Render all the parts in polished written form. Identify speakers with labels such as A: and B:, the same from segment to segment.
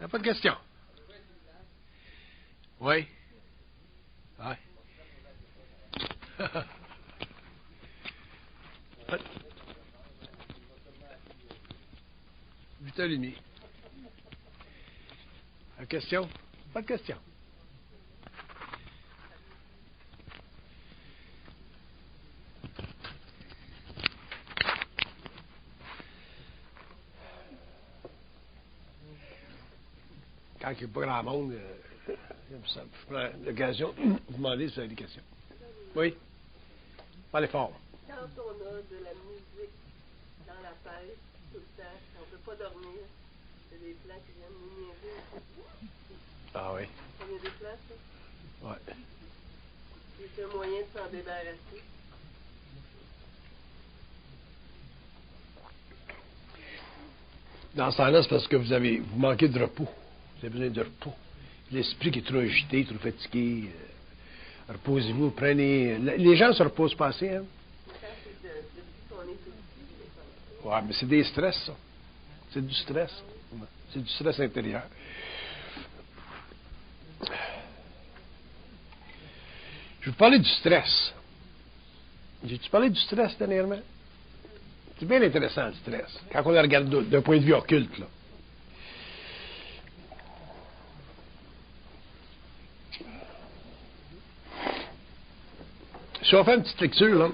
A: T'as pas de question? Oui. Oui. Huit heures et demie. Une question? Pas de question. Quand il n'y a pas grand monde, ça, je prends l'occasion de vous demander si vous avez des questions. Oui? Parlez fort.
B: Quand on a de la musique dans la tête, tout le temps, on ne peut pas dormir, il y a des plans qui viennent nous niaiser.
A: Ah oui?
B: Il y a des plans, ça?
A: Oui.
B: C'est un moyen de s'en débarrasser.
A: Dans ce temps-là, c'est parce que vous manquez de repos. Vous avez besoin de repos. L'esprit qui est trop agité, trop fatigué. Reposez-vous, prenez... Les gens se reposent pas assez, hein? Ouais, mais c'est des stress, ça. C'est du stress. C'est du stress intérieur. Je vais vous parler du stress. J'ai-tu parlé du stress dernièrement? C'est bien intéressant, le stress, quand on le regarde d'un point de vue occulte, là. Si on fait une petite lecture, là.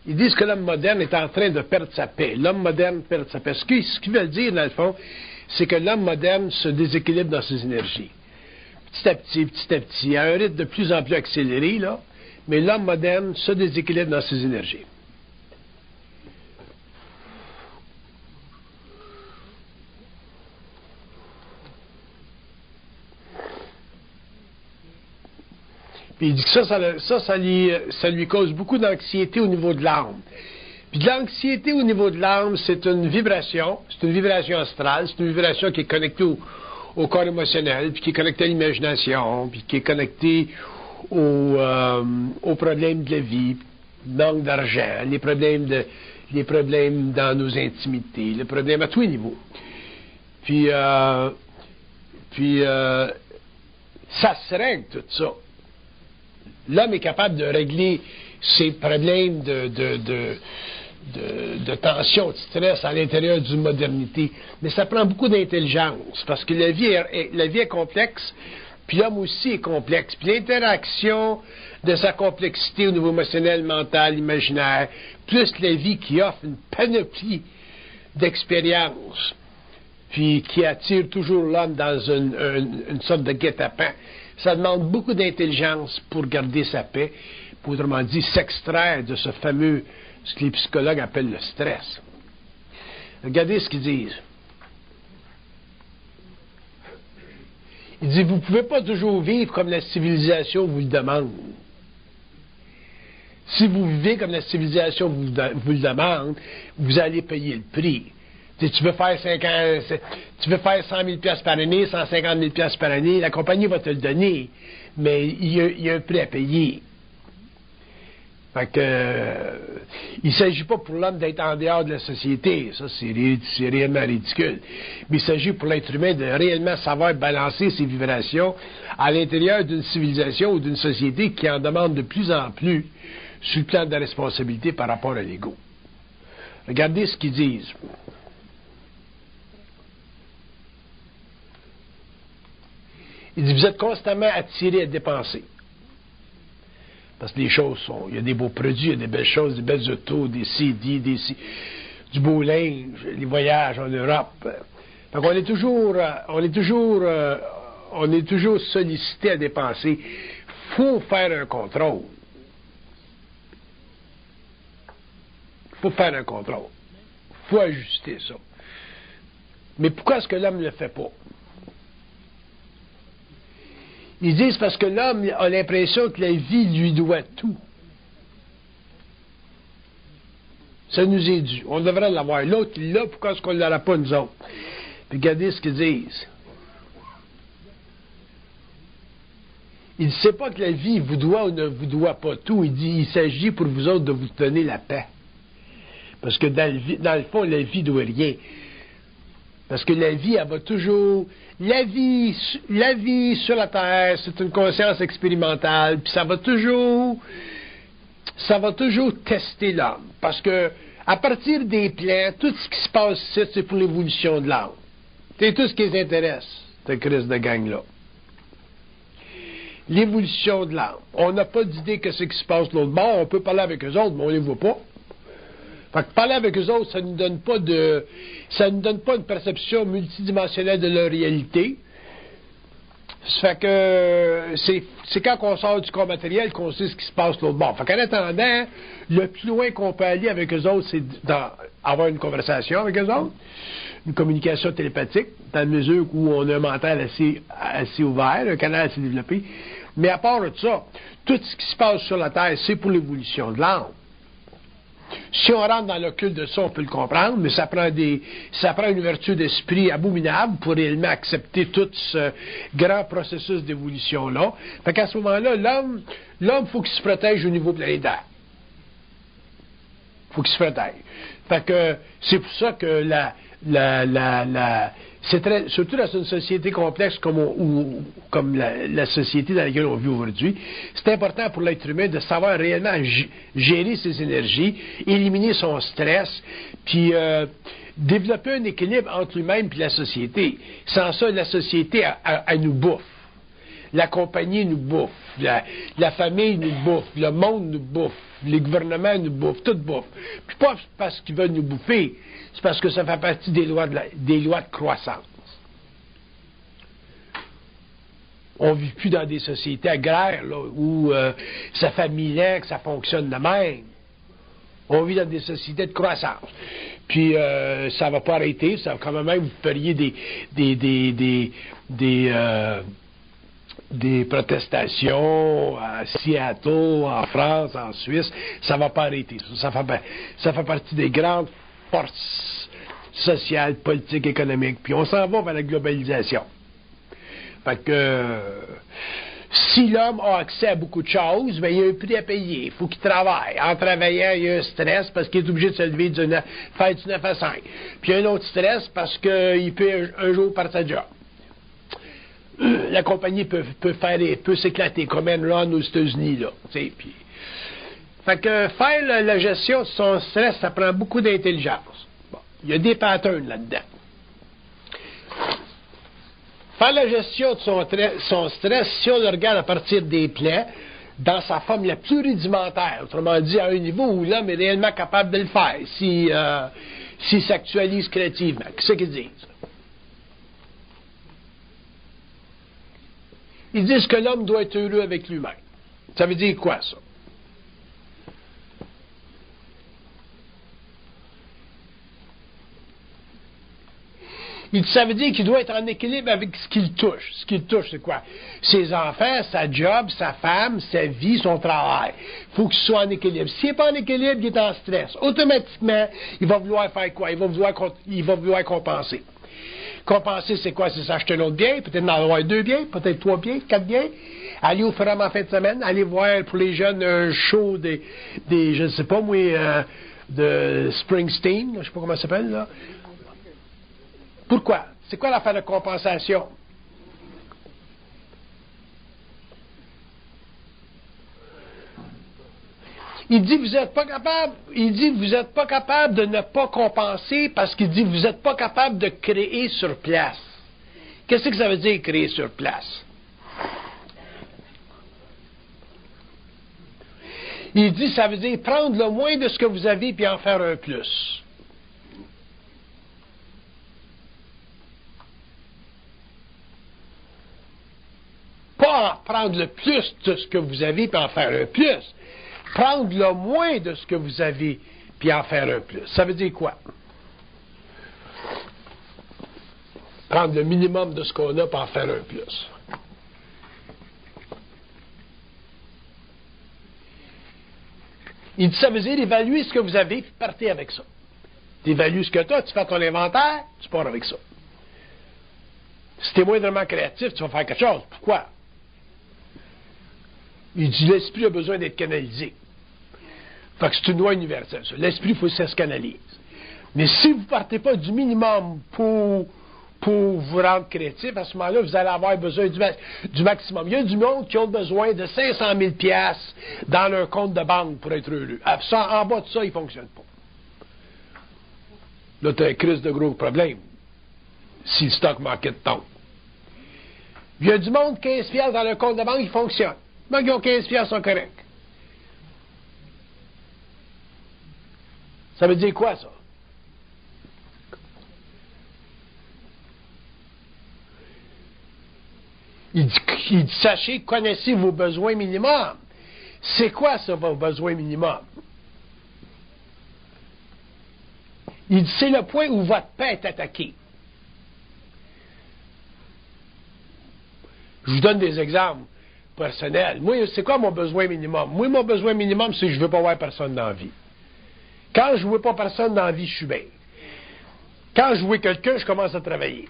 A: Ils disent que l'homme moderne est en train de perdre sa paix. L'homme moderne perd sa paix. Ce qu'ils veulent dire, dans le fond, c'est que l'homme moderne se déséquilibre dans ses énergies. Petit à petit, à un rythme de plus en plus accéléré, là, mais l'homme moderne se déséquilibre dans ses énergies. Puis il dit que ça lui cause beaucoup d'anxiété au niveau de l'âme. Puis de l'anxiété au niveau de l'âme, c'est une vibration astrale, c'est une vibration qui est connectée au corps émotionnel, puis qui est connectée à l'imagination, puis qui est connectée aux problèmes de la vie, manque d'argent, les problèmes dans nos intimités, les problèmes à tous les niveaux. Puis ça se règle tout ça. L'homme est capable de régler ses problèmes de tension, de stress à l'intérieur d'une modernité. Mais ça prend beaucoup d'intelligence, parce que la vie est complexe, puis l'homme aussi est complexe. Puis l'interaction de sa complexité au niveau émotionnel, mental, imaginaire, plus la vie qui offre une panoplie d'expériences, puis qui attire toujours l'homme dans une sorte de guet-apens. Ça demande beaucoup d'intelligence pour garder sa paix, pour, autrement dit, s'extraire de ce fameux, ce que les psychologues appellent le stress. Regardez ce qu'ils disent. Ils disent, vous ne pouvez pas toujours vivre comme la civilisation vous le demande. Si vous vivez comme la civilisation vous le demande, vous allez payer le prix. Tu veux faire 100 000 $ par année, 150 000 $ par année, la compagnie va te le donner, mais il y a un prix à payer. Fait que, il ne s'agit pas pour l'homme d'être en dehors de la société, ça c'est réellement ridicule, mais il s'agit pour l'être humain de réellement savoir balancer ses vibrations à l'intérieur d'une civilisation ou d'une société qui en demande de plus en plus sur le plan de la responsabilité par rapport à l'ego. Regardez ce qu'ils disent. Il dit, vous êtes constamment attiré à dépenser. Parce que les choses sont... Il y a des beaux produits, il y a des belles choses, des belles autos, des CD, du beau linge, les voyages en Europe. Donc on est toujours sollicité à dépenser. Il faut faire un contrôle. Il faut faire un contrôle. Il faut ajuster ça. Mais pourquoi est-ce que l'homme ne le fait pas? Ils disent parce que l'homme a l'impression que la vie lui doit tout. Ça nous est dû. On devrait l'avoir. L'autre, il l'a, pourquoi est-ce qu'on ne l'aura pas, nous autres? Puis regardez ce qu'ils disent. Il ne sait pas que la vie vous doit ou ne vous doit pas tout. Il dit, il s'agit pour vous autres de vous donner la paix. Parce que dans le fond, la vie ne doit rien. Parce que la vie, elle va toujours... La vie sur la Terre, c'est une conscience expérimentale, puis ça va toujours tester l'homme. Parce que, à partir des plans, tout ce qui se passe ici, c'est pour l'évolution de l'homme. C'est tout ce qui les intéresse, cette crise de gang-là. L'évolution de l'âme. On n'a pas d'idée que ce qui se passe de l'autre bord. On peut parler avec eux autres, mais on ne les voit pas. Fait que parler avec eux autres, ça ne nous donne pas une perception multidimensionnelle de leur réalité. Ça fait que c'est quand on sort du corps matériel qu'on sait ce qui se passe de l'autre bord. Fait qu'en attendant, le plus loin qu'on peut aller avec eux autres, c'est avoir une conversation avec eux autres, une communication télépathique, dans la mesure où on a un mental assez ouvert, un canal assez développé. Mais à part de ça, tout ce qui se passe sur la Terre, c'est pour l'évolution de l'âme. Si on rentre dans l'occulte de ça, on peut le comprendre, mais ça prend une ouverture d'esprit abominable pour réellement accepter tout ce grand processus d'évolution-là. Fait qu'à ce moment-là, l'homme, faut qu'il se protège au niveau planétaire. Faut qu'il se protège. Fait que c'est pour ça que surtout dans une société complexe comme la société dans laquelle on vit aujourd'hui, c'est important pour l'être humain de savoir réellement gérer ses énergies, éliminer son stress, puis développer un équilibre entre lui-même et la société. Sans ça, la société, elle nous bouffe. La compagnie nous bouffe. La famille nous bouffe. Le monde nous bouffe. Les gouvernements nous bouffent. Tout bouffe. Puis pas parce qu'ils veulent nous bouffer, c'est parce que ça fait partie des lois de croissance. On ne vit plus dans des sociétés agraires là, où ça fait 1000 ans que ça fonctionne de même. On vit dans des sociétés de croissance. Puis ça ne va pas arrêter. Ça va quand même, vous feriez des protestations à Seattle, en France, en Suisse, ça ne va pas arrêter. Ça fait partie des grandes forces sociales, politiques, économiques. Puis on s'en va vers la globalisation. Fait que si l'homme a accès à beaucoup de choses, bien, il y a un prix à payer. Il faut qu'il travaille. En travaillant, il y a un stress parce qu'il est obligé de se lever faire du 9 à 5. Puis il y a un autre stress parce qu'il peut un jour perdre sa job. La compagnie peut s'éclater comme Enron aux États-Unis, là. Puis, fait que faire la gestion de son stress, ça prend beaucoup d'intelligence. Bon, il y a des patterns là-dedans. Faire la gestion de son stress, si on le regarde à partir des plans, dans sa forme la plus rudimentaire, autrement dit, à un niveau où l'homme est réellement capable de le faire, s'il s'actualise créativement. Qu'est-ce qu'ils disent? Ils disent que l'homme doit être heureux avec lui-même. Ça veut dire quoi, ça? Ça veut dire qu'il doit être en équilibre avec ce qu'il touche. Ce qu'il touche, c'est quoi? Ses enfants, sa job, sa femme, sa vie, son travail. Il faut qu'il soit en équilibre. S'il n'est pas en équilibre, il est en stress. Automatiquement, il va vouloir faire quoi? Il va vouloir compenser. Compenser, c'est quoi? C'est s'acheter un autre bien, peut-être en avoir 2 biens, peut-être 3 biens, 4 biens. Aller au forum en fin de semaine, aller voir pour les jeunes un show je ne sais pas moi, de Springsteen, je ne sais pas comment ça s'appelle, là. Pourquoi? C'est quoi l'affaire de compensation? Il dit vous n'êtes pas capable. Il dit vous n'êtes pas capable de ne pas compenser parce qu'il dit vous n'êtes pas capable de créer sur place. Qu'est-ce que ça veut dire créer sur place? Il dit ça veut dire prendre le moins de ce que vous avez puis en faire un plus. Pas prendre le plus de ce que vous avez puis en faire un plus. Prendre le moins de ce que vous avez, puis en faire un plus. Ça veut dire quoi? Prendre le minimum de ce qu'on a, puis en faire un plus. Il dit, ça veut dire évaluer ce que vous avez, puis partez avec ça. Tu évalues ce que tu as, tu fais ton inventaire, tu pars avec ça. Si tu es moindrement créatif, tu vas faire quelque chose. Pourquoi? Il dit l'esprit a besoin d'être canalisé. Fait que c'est une loi universelle, ça. L'esprit, il faut que ça se canalise. Mais si vous ne partez pas du minimum pour vous rendre créatif, à ce moment-là, vous allez avoir besoin du maximum. Il y a du monde qui ont besoin de 500 000 $ dans leur compte de banque pour être heureux. En bas de ça, il ne fonctionne pas. Là, tu as un crise de gros problème si le stock market tombe. Il y a du monde, 15 $ dans leur compte de banque, il fonctionne. Les gens qui ont 15 $ sont corrects. Ça veut dire quoi, ça? Il dit, sachez, connaissez vos besoins minimums. C'est quoi ça, vos besoins minimums? Il dit, c'est le point où votre paix est attaquée. Je vous donne des exemples personnels. Moi, c'est quoi mon besoin minimum? Moi, mon besoin minimum, c'est que je ne veux pas voir personne dans la vie. Quand je ne vois pas personne dans la vie, je suis bien. Quand je vois quelqu'un, je commence à travailler.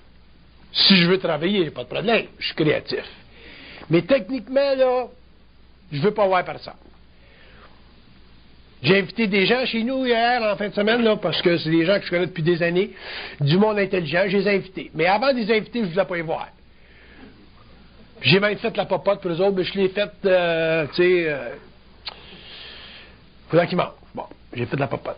A: Si je veux travailler, il n'y a pas de problème. Je suis créatif. Mais techniquement, là, je ne veux pas voir personne. J'ai invité des gens chez nous hier, en fin de semaine, là, parce que c'est des gens que je connais depuis des années, du monde intelligent, je les ai invités. Mais avant de les inviter, je ne voulais pas les voir. J'ai même fait la popote pour eux autres, mais je l'ai faite, tu sais, faudrait qu'ils mangent. Bon, j'ai fait de la popote.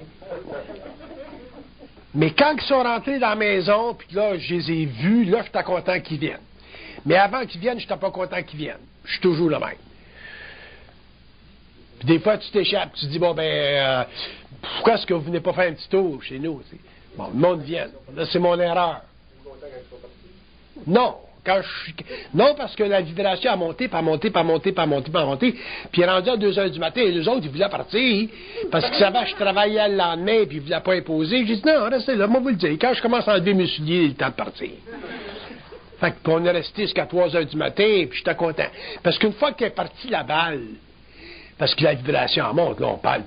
A: Mais quand ils sont rentrés dans la maison, puis là, je les ai vus, là, j'étais content qu'ils viennent. Mais avant qu'ils viennent, je n'étais pas content qu'ils viennent. Je suis toujours le même. Puis des fois, tu t'échappes, tu te dis, bon, pourquoi est-ce que vous venez pas faire un petit tour chez nous? T'sais? Bon, le monde vient. Là, c'est mon erreur. Non. Non, parce que la vibration a monté, puis a monté, puis a monté, puis a monté, puis a monté. Puis il est rendu à 2 heures du matin, et les autres, ils voulaient partir, parce qu'ils savaient que je travaillais le lendemain, puis ils ne voulaient pas imposer. J'ai dit, non, restez là, moi, vous le dire. Quand je commence à enlever mes souliers, il est le temps de partir. Fait qu'on est resté jusqu'à 3 heures du matin, puis j'étais content. Parce qu'une fois qu'elle est partie la balle, parce que la vibration en monte, là, on parle.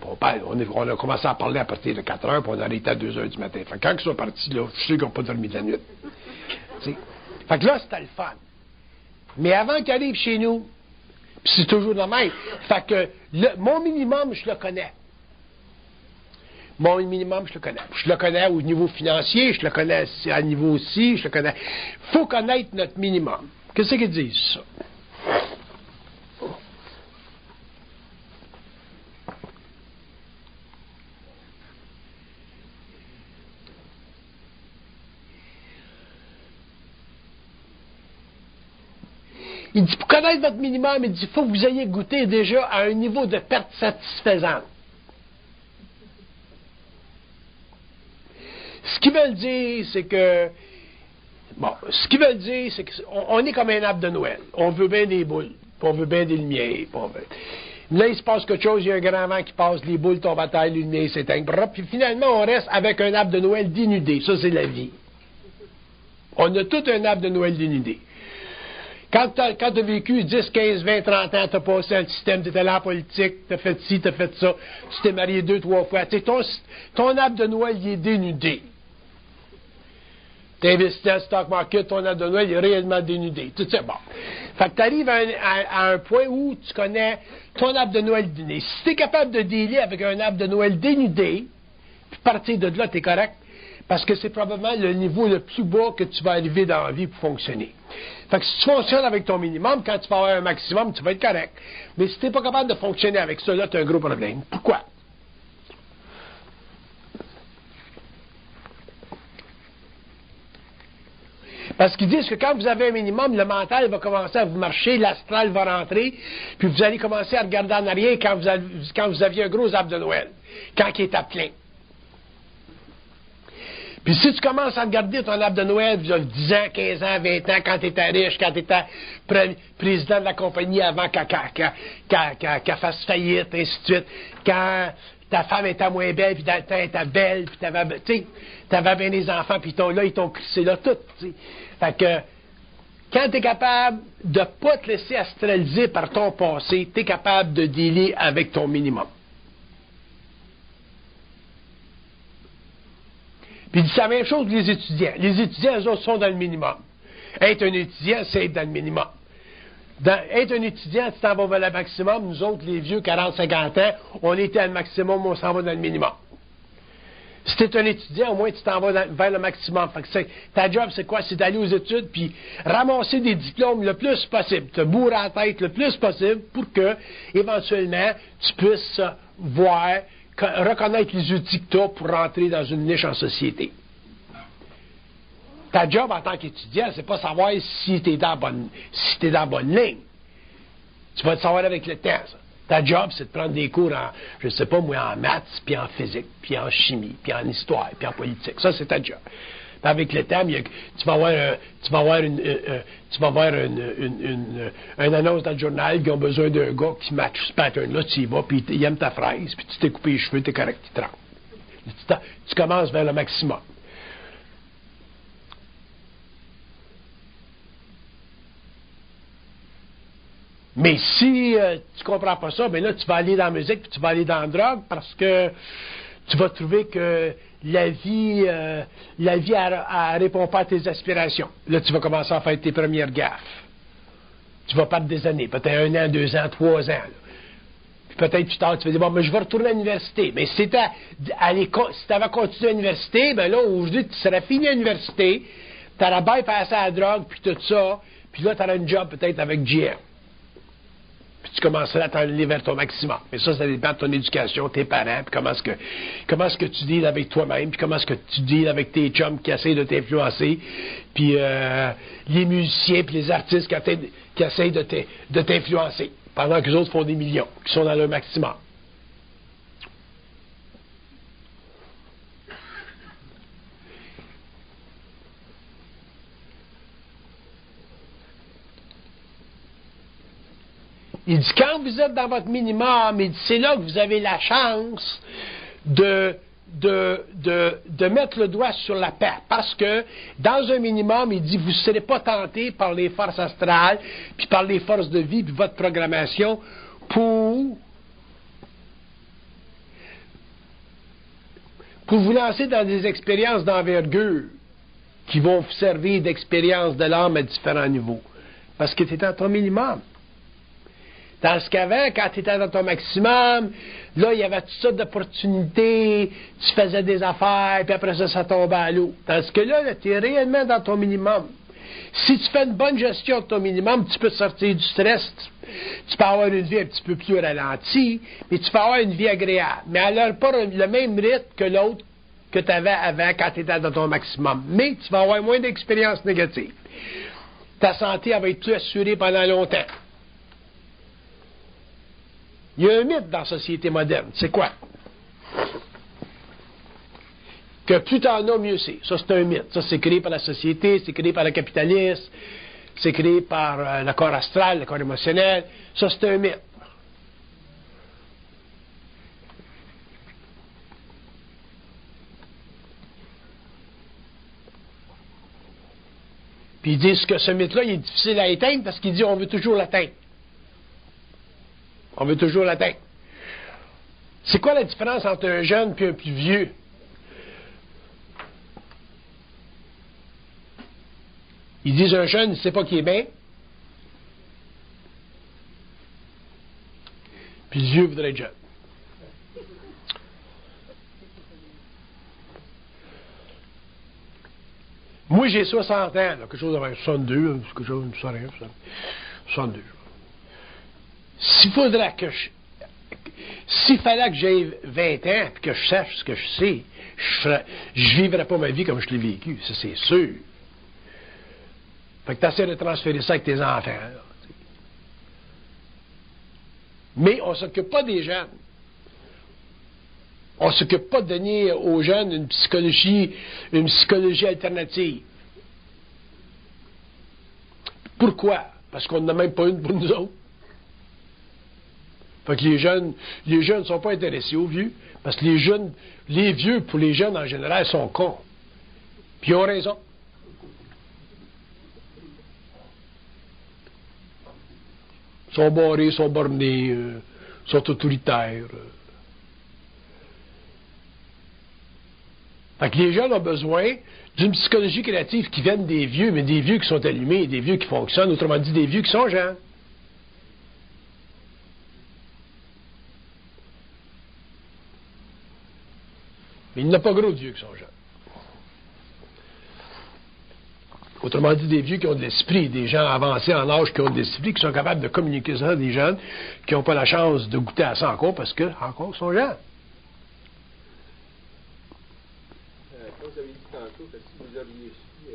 A: On a commencé à parler à partir de 4 heures, puis on a arrêté à 2 heures du matin. Fait que quand ils sont partis, là, je sais qu'ils n'ont pas dormi de la nuit. T'sais? Fait que là, c'était le fun. Mais avant qu'ils arrivent chez nous, puis c'est toujours le même. Fait que mon minimum, je le connais. Mon minimum, je le connais. Je le connais au niveau financier, je le connais à niveau aussi, je le connais. Il faut connaître notre minimum. Qu'est-ce qu'ils disent, ça? Il dit, pour connaître votre minimum, il dit, il faut que vous ayez goûté déjà à un niveau de perte satisfaisante. Ce qu'ils veulent dire, c'est que, on est comme un arbre de Noël. On veut bien des boules, puis on veut bien des lumières. Là, il se passe quelque chose, il y a un grand vent qui passe, les boules tombent à terre, les lumières s'éteignent, puis finalement, on reste avec un arbre de Noël dénudé. Ça, c'est la vie. On a tout un arbre de Noël dénudé. Quand tu as vécu 10, 15, 20, 30 ans, tu as passé un système, tu étais allé en politique, tu as fait ci, tu as fait ça, tu t'es marié 2, 3 fois. Ton arbre de Noël, il est dénudé. Tu investis dans le stock market, ton arbre de Noël, il est réellement dénudé. Tout ça, bon. Fait que tu arrives à un point où tu connais ton arbre de Noël dénudé. Si tu es capable de dealer avec un arbre de Noël dénudé, puis partir de là, tu es correct. Parce que c'est probablement le niveau le plus bas que tu vas arriver dans la vie pour fonctionner. Fait que si tu fonctionnes avec ton minimum, quand tu vas avoir un maximum, tu vas être correct. Mais si tu n'es pas capable de fonctionner avec ça, là, tu as un gros problème. Pourquoi? Parce qu'ils disent que quand vous avez un minimum, le mental va commencer à vous marcher, l'astral va rentrer, puis vous allez commencer à regarder en arrière quand vous aviez un gros arbre de Noël, quand il est à plein. Puis si tu commences à regarder ton arbre de Noël, il y a 10 ans, 15 ans, 20 ans, quand tu étais riche, quand tu étais président de la compagnie avant qu'elle fasse faillite, ainsi de suite, quand ta femme était moins belle, puis dans le temps, elle était belle, puis t'avais bien des enfants, puis ils t'ont crissé là tout, tu sais. Fait que, quand tu es capable de ne pas te laisser astraliser par ton passé, tu es capable de dealer avec ton minimum. Puis c'est la même chose que les étudiants. Les étudiants, eux autres, sont dans le minimum. Être un étudiant, c'est être dans le minimum. Être un étudiant, tu t'en vas vers le maximum. Nous autres, les vieux, 40-50 ans, on était à le maximum, on s'en va dans le minimum. Si tu es un étudiant, au moins, tu t'en vas vers le maximum. Fait que ta job, c'est quoi? C'est d'aller aux études, puis ramasser des diplômes le plus possible. Te bourrer la tête le plus possible pour que, éventuellement, tu puisses voir, reconnaître les outils que tu as pour rentrer dans une niche en société. Ta job en tant qu'étudiant, c'est pas savoir si tu es dans la bonne ligne. Tu vas le savoir avec le temps, ça. Ta job, c'est de prendre des cours en, je sais pas moi, en maths, puis en physique, puis en chimie, puis en histoire, puis en politique. Ça, c'est ta job. Puis avec le temps, tu vas avoir une annonce dans le journal qui ont besoin d'un gars qui match ce pattern-là, tu y vas, puis il aime ta fraise, puis tu t'es coupé les cheveux, t'es correct, tu te rends. Tu commences vers le maximum. Mais si tu comprends pas ça, ben là, tu vas aller dans la musique, puis tu vas aller dans la drogue, parce que tu vas trouver que la vie, elle répond pas à tes aspirations. Là, tu vas commencer à faire tes premières gaffes. Tu vas perdre des années, peut-être 1 an, 2 ans, 3 ans. Là. Puis peut-être plus tard, tu vas dire, bon, mais je vais retourner à l'université. Mais si tu avais continué à l'université, ben là, aujourd'hui, tu serais fini à l'université, tu aurais bypassé à la drogue, puis tout ça, puis là, tu aurais un job peut-être avec GM. Puis tu commenceras à t'enlever vers ton maximum. Mais ça dépend de ton éducation, tes parents, puis comment est-ce que tu deals avec toi-même, puis comment est-ce que tu deals avec tes chums qui essayent de t'influencer, puis les musiciens, puis les artistes qui essayent de t'influencer, pendant que les autres font des millions, qui sont dans leur maximum. Il dit, quand vous êtes dans votre minimum, il dit, c'est là que vous avez la chance de mettre le doigt sur la perte. Parce que, dans un minimum, il dit, vous ne serez pas tenté par les forces astrales, puis par les forces de vie, puis votre programmation, pour vous lancer dans des expériences d'envergure qui vont vous servir d'expérience de l'âme à différents niveaux. Parce que tu es dans ton minimum. Dans ce qu'avant, quand tu étais dans ton maximum, là, il y avait toutes sortes d'opportunités, tu faisais des affaires, puis après ça, ça tombait à l'eau. Dans ce que là, tu es réellement dans ton minimum. Si tu fais une bonne gestion de ton minimum, tu peux sortir du stress, tu peux avoir une vie un petit peu plus ralentie, mais tu peux avoir une vie agréable. Mais elle n'a pas le même rythme que l'autre que tu avais avant quand tu étais dans ton maximum. Mais tu vas avoir moins d'expériences négatives. Ta santé, elle va être plus assurée pendant longtemps. Il y a un mythe dans la société moderne. C'est quoi? Que plus t'en as, mieux c'est. Ça, c'est un mythe. Ça, c'est créé par la société, c'est créé par le capitalisme, c'est créé par le corps astral, le corps émotionnel. Ça, c'est un mythe. Puis ils disent que ce mythe-là, il est difficile à éteindre parce qu'il dit on veut toujours l'atteindre. On veut toujours l'atteindre. C'est quoi la différence entre un jeune et un plus vieux? Ils disent un jeune, il ne sait pas qu'il est bien. Puis le vieux voudrait être jeune. Moi, j'ai 60 ans, là, quelque chose avec 62, quelque chose, 62. S'il fallait que j'aie 20 ans et que je sache ce que je sais, je vivrais pas ma vie comme je l'ai vécu, ça c'est sûr. Fait que tu essaies de transférer ça avec tes enfants. Là, mais on ne s'occupe pas des jeunes. On ne s'occupe pas de donner aux jeunes une psychologie alternative. Pourquoi? Parce qu'on n'en a même pas une pour nous autres. Fait que les jeunes ne sont pas intéressés aux vieux, parce que les vieux, pour les jeunes en général, sont cons. Puis ils ont raison. Ils sont barrés, sont bornés, sont autoritaires. Fait que les jeunes ont besoin d'une psychologie créative qui vienne des vieux, mais des vieux qui sont allumés, des vieux qui fonctionnent, autrement dit, des vieux qui sont jeunes. Mais il n'a pas gros de vieux qui sont jeunes. Autrement dit, des vieux qui ont de l'esprit, des gens avancés en âge qui ont de l'esprit, qui sont capables de communiquer ça à des jeunes qui n'ont pas la chance de goûter à ça encore parce que, encore, ils sont jeunes.
C: Comme vous avez dit tantôt, que si vous auriez su,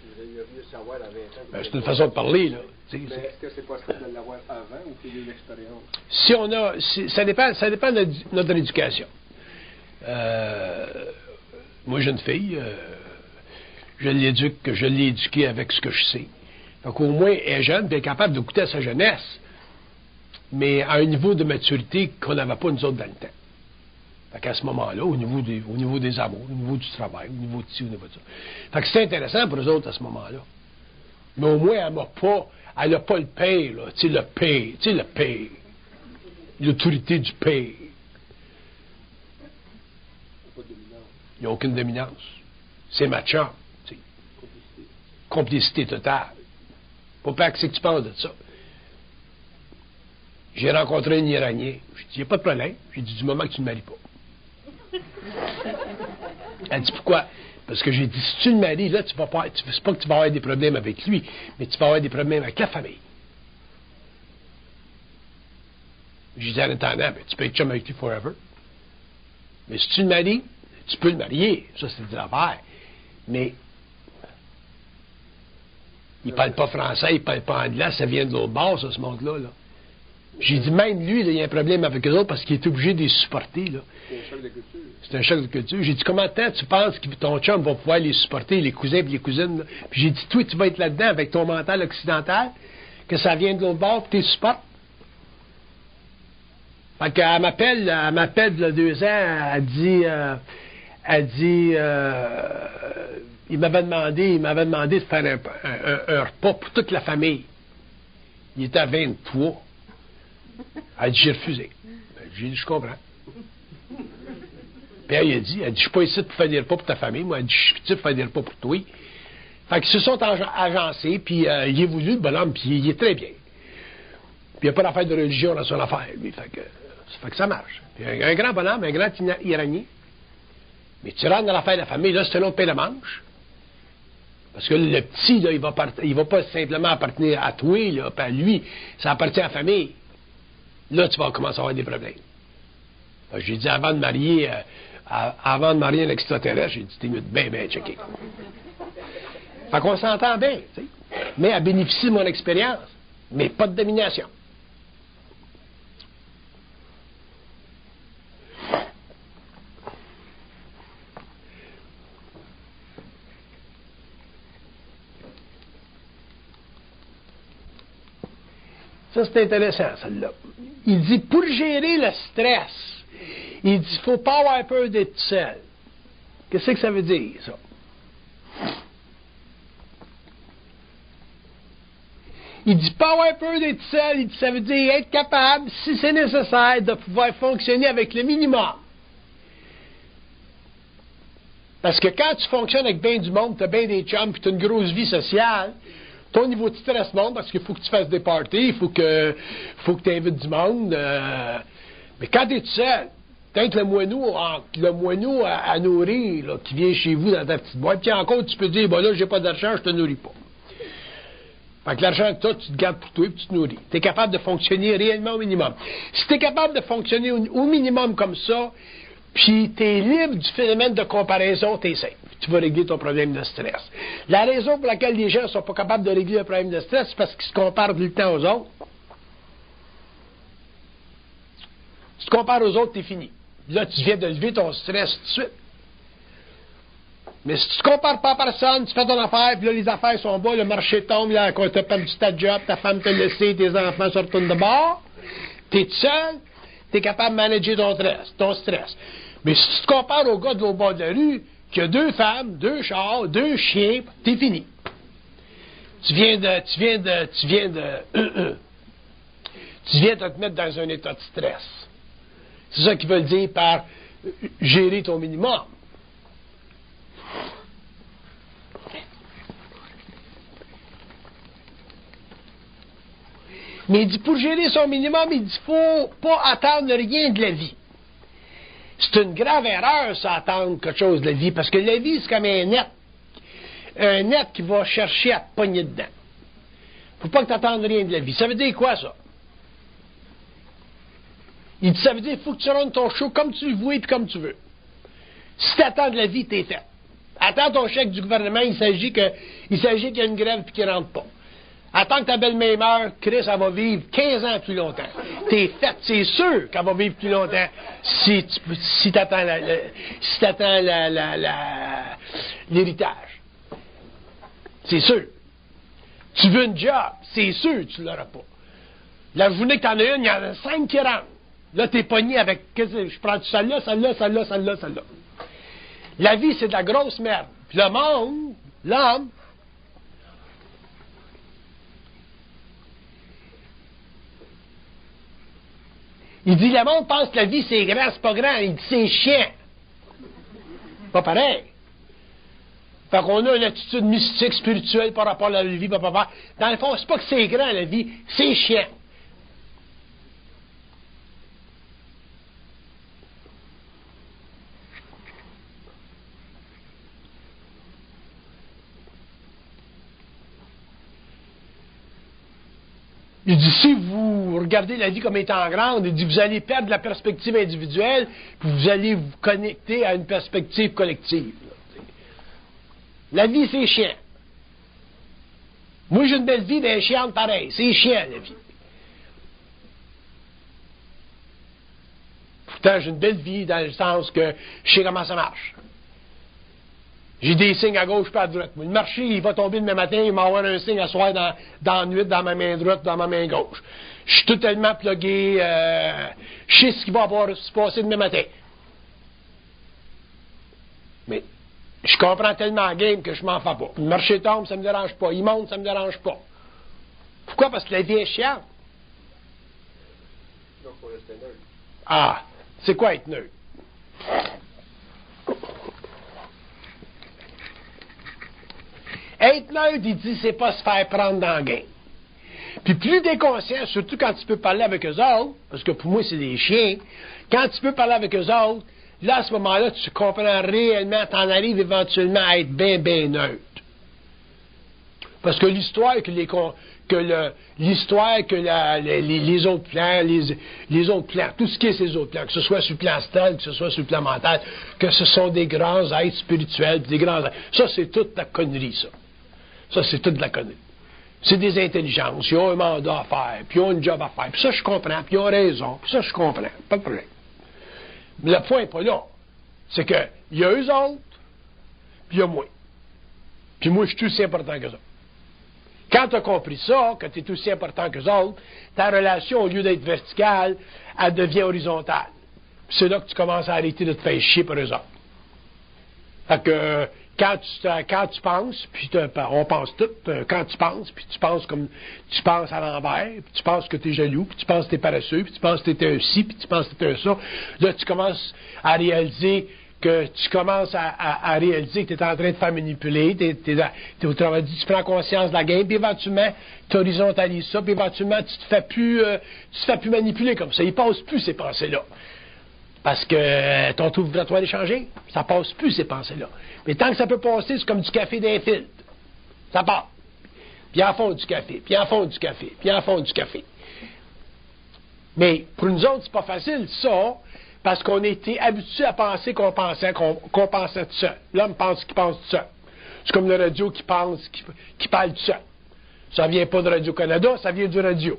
C: vous auriez savoir à 20 ans...
A: Ben, c'est une façon de parler, là.
C: Mais est-ce que c'est possible de l'avoir avant ou qu'il y a eu l'expérience?
A: Si on a... ça dépend de notre éducation. Moi, j'ai une fille... je l'ai éduquée avec ce que je sais. Donc, au moins, elle est jeune, puis elle est capable de goûter à sa jeunesse, mais à un niveau de maturité qu'on n'avait pas nous autres dans le temps. Fait qu'à ce moment-là, au niveau des amours, au niveau du travail, au niveau de ci, au niveau de ça. Fait que c'est intéressant pour eux autres à ce moment-là. Mais au moins, elle n'a pas le pain, là. Tu sais, le pain. L'autorité du pain. Il n'y a aucune dominance. C'est matchant. Complicité totale. Pas peur que c'est que tu penses de ça. J'ai rencontré un Iranien. J'ai dit, il n'y a pas de problème. J'ai dit, du moment que tu ne me maries pas. Elle dit, pourquoi? Parce que j'ai dit, si tu le maries, là, c'est pas que tu vas avoir des problèmes avec lui, mais tu vas avoir des problèmes avec la famille. J'ai dit, en attendant, ben, tu peux être chum avec lui forever. Mais si tu le maries, tu peux le marier. Ça, c'est de l'affaire. Mais il ne parle pas français, il ne parle pas anglais, ça vient de l'autre bord, ça, ce monde-là. Là. J'ai dit, même lui, là, il y a un problème avec eux autres parce qu'il est obligé de les supporter. Là.
C: C'est un choc de culture.
A: C'est un choc de culture. J'ai dit, comment de temps tu penses que ton chum va pouvoir les supporter, les cousins et les cousines? Là? Puis j'ai dit, toi, tu vas être là-dedans avec ton mental occidental, que ça vient de l'autre bord, puis tu les supportes. Fait qu'elle m'appelle il y a 2 ans, elle dit, il m'avait demandé de faire un repas pour toute la famille. Il était à 23. Elle dit, j'ai refusé. J'ai dit, je comprends. Puis elle a dit, je suis pas ici pour faire des repas pour ta famille. Moi, elle dit, je suis ici pour faire des repas pour toi. Fait qu'ils se sont agencés, puis il est voulu, le bonhomme, puis il est très bien. Puis il n'y a pas d'affaire de religion dans son affaire, lui. Fait que ça marche. Puis un grand bonhomme, un grand Iranien. Mais tu rentres dans l'affaire de la famille, là, c'est un autre pain de manche. Parce que le petit, là, il va pas simplement appartenir à toi, là, puis à lui. Ça appartient à la famille. Là, tu vas commencer à avoir des problèmes. J'ai dit, avant de marier un extraterrestre, j'ai dit, t'es mieux de bien checker. Fait qu'on s'entend bien, tu sais. Mais elle bénéficie de mon expérience. Mais pas de domination. Ça, c'est intéressant, celle-là. Il dit, pour gérer le stress, il dit, il ne faut pas avoir peur d'être seul. Qu'est-ce que ça veut dire, ça? Il dit, pas avoir peur d'être seul, il dit, ça veut dire être capable, si c'est nécessaire, de pouvoir fonctionner avec le minimum. Parce que quand tu fonctionnes avec bien du monde, tu as bien des chums, puis tu as une grosse vie sociale, ton niveau de stress monte parce qu'il faut que tu fasses des parties, il faut que tu invites du monde. Mais quand tu es tout seul, peut-être le moineau à nourrir là, qui vient chez vous dans ta petite boîte, puis encore tu peux dire, bon là, j'ai pas d'argent, je te nourris pas. Fait que l'argent que tu te gardes pour toi et tu te nourris. Tu es capable de fonctionner réellement au minimum. Si tu es capable de fonctionner au minimum comme ça, puis tu es libre du phénomène de comparaison, tu es safe. Tu vas régler ton problème de stress. La raison pour laquelle les gens ne sont pas capables de régler un problème de stress, c'est parce qu'ils se comparent tout le temps aux autres. Tu te compares aux autres, t'es fini. Là, tu viens de lever ton stress tout de suite. Mais si tu ne te compares pas à personne, tu fais ton affaire, puis là, les affaires sont bas, le marché tombe, là, quand tu as perdu ta job, ta femme t'a laissé, tes enfants se retournent de bord, tu es tout seul, tu es capable de manager ton stress. Mais si tu te compares au gars de l'autre bord de la rue, qui a 2 femmes, 2 chars, 2 chiens, t'es fini. Tu viens de te mettre dans un état de stress. C'est ça qu'ils veulent dire par gérer ton minimum. Mais il dit, pour gérer son minimum, il dit, faut pas attendre rien de la vie. C'est une grave erreur, ça, attendre quelque chose de la vie, parce que la vie, c'est comme un net qui va chercher à te pogner dedans. Faut pas que tu attendes rien de la vie. Ça veut dire quoi, ça? Il dit, ça veut dire qu'il faut que tu rendes ton show comme tu le vois et comme tu veux. Si tu attends de la vie, t'es fait. Attends ton chèque du gouvernement, il s'agit qu'il y a une grève et qu'il ne rentre pas. Attends que ta belle-mère meure, Chris, elle va vivre 15 ans plus longtemps. T'es fait, c'est sûr qu'elle va vivre plus longtemps si t'attends l'héritage. C'est sûr. Tu veux une job, c'est sûr que tu ne l'auras pas. La journée que tu en as une, il y en a 5 qui rentrent. Là, t'es pogné avec, je prends celle-là, celle-là, celle-là, celle-là, celle-là. La vie, c'est de la grosse merde. Puis le monde, l'homme, il dit, le monde pense que la vie, c'est grand, c'est pas grand. Il dit, c'est chiant. Pas pareil. Fait qu'on a une attitude mystique, spirituelle par rapport à la vie, papa. Dans le fond, c'est pas que c'est grand, la vie, c'est chiant. Il dit, si vous regardez la vie comme étant grande, il dit, vous allez perdre la perspective individuelle, puis vous allez vous connecter à une perspective collective. La vie, c'est chiant. Moi, j'ai une belle vie, mais chiante pareil. C'est chiant, la vie. Pourtant, j'ai une belle vie dans le sens que je sais comment ça marche. J'ai des signes à gauche pas à droite. Le marché, il va tomber demain matin, il va avoir un signe à soir dans la nuit, dans ma main droite, dans ma main gauche. Je suis totalement plugué, je sais ce qui va avoir se passer demain matin. Mais je comprends tellement la game que je m'en fais pas. Le marché tombe, ça me dérange pas. Il monte, ça me dérange pas. Pourquoi? Parce que la vie est chiante.
C: Donc, faut rester neutre.
A: Ah, c'est quoi être neutre? Être neutre, il dit, c'est pas se faire prendre dans le game. Puis plus t'es conscient, surtout quand tu peux parler avec eux autres, parce que pour moi, c'est des chiens, quand tu peux parler avec eux autres, là, à ce moment-là, tu comprends réellement, t'en arrives éventuellement à être bien, bien neutre. Parce que l'histoire les autres plans, les autres plans, tout ce qui est ces autres plans, que ce soit sur le plan astral, que ce soit sur le plan mental, que ce sont des grands êtres spirituels, des grands êtres, ça, c'est toute la connerie, ça. Ça, c'est toute de la connerie. C'est des intelligences, ils ont un mandat à faire, puis ils ont une job à faire, puis ça, je comprends, puis ils ont raison, puis ça, je comprends, pas de problème. Mais le point n'est pas là. C'est qu'il y a eux autres, puis il y a moi. Puis moi, je suis aussi important qu'eux autres. Quand tu as compris ça, que tu es aussi important qu'eux autres, ta relation, au lieu d'être verticale, elle devient horizontale. Puis c'est là que tu commences à arrêter de te faire chier par eux autres. Fait que quand tu penses, puis on pense tout, quand tu penses, puis tu penses comme tu penses à l'envers, puis tu penses que tu es jaloux, puis tu penses que tu es paresseux, puis tu penses que tu es un ci, puis tu penses que tu es un ça, là tu commences à réaliser que tu commences à réaliser que tu es en train de faire manipuler, autrement dit, tu prends conscience de la game, puis éventuellement, tu horizontalises ça, puis éventuellement, tu te fais plus manipuler comme ça. Il passe plus ces pensées-là. Parce que ton taux vibratoire est changé, ça passe plus ces pensées-là. Mais tant que ça peut passer, c'est comme du café d'un filtre. Ça part. Puis en fond du café, puis en fond du café, puis en fond du café. Mais pour nous autres, c'est pas facile, ça, parce qu'on était habitués à penser qu'on pensait tout seul. L'homme pense qu'il pense tout seul. C'est comme le radio qui parle tout seul. Ça vient pas de Radio-Canada, ça vient du radio.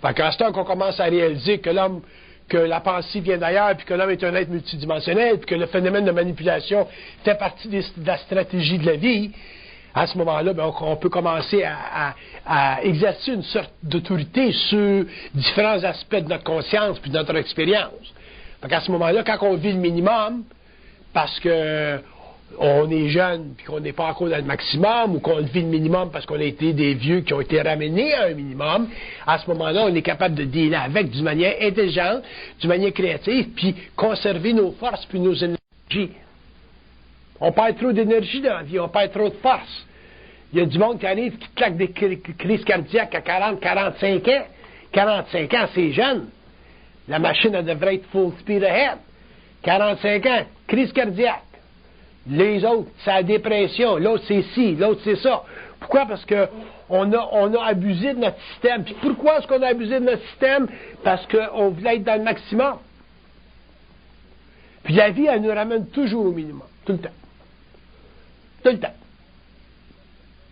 A: Fait qu'à ce temps qu'on commence à réaliser que la pensée vient d'ailleurs, puis que l'homme est un être multidimensionnel, puis que le phénomène de manipulation fait partie de la stratégie de la vie, à ce moment-là, ben, on peut commencer à exercer une sorte d'autorité sur différents aspects de notre conscience puis de notre expérience. Fait qu'à ce moment-là, quand on vit le minimum, parce que on est jeune puis qu'on n'est pas encore dans le maximum, ou qu'on vit le minimum parce qu'on a été des vieux qui ont été ramenés à un minimum, à ce moment-là, on est capable de dealer avec d'une manière intelligente, d'une manière créative, puis conserver nos forces puis nos énergies. On perd trop d'énergie dans la vie, on perd trop de force. Il y a du monde qui arrive qui claque des crises cardiaques à 40, 45 ans. 45 ans, c'est jeune. La machine, elle devrait être full speed ahead. 45 ans, crise cardiaque. Les autres, c'est la dépression. L'autre, c'est ci. L'autre, c'est ça. Pourquoi? Parce que on a abusé de notre système. Puis pourquoi est-ce qu'on a abusé de notre système? Parce qu'on voulait être dans le maximum. Puis la vie, elle nous ramène toujours au minimum. Tout le temps. Tout le temps.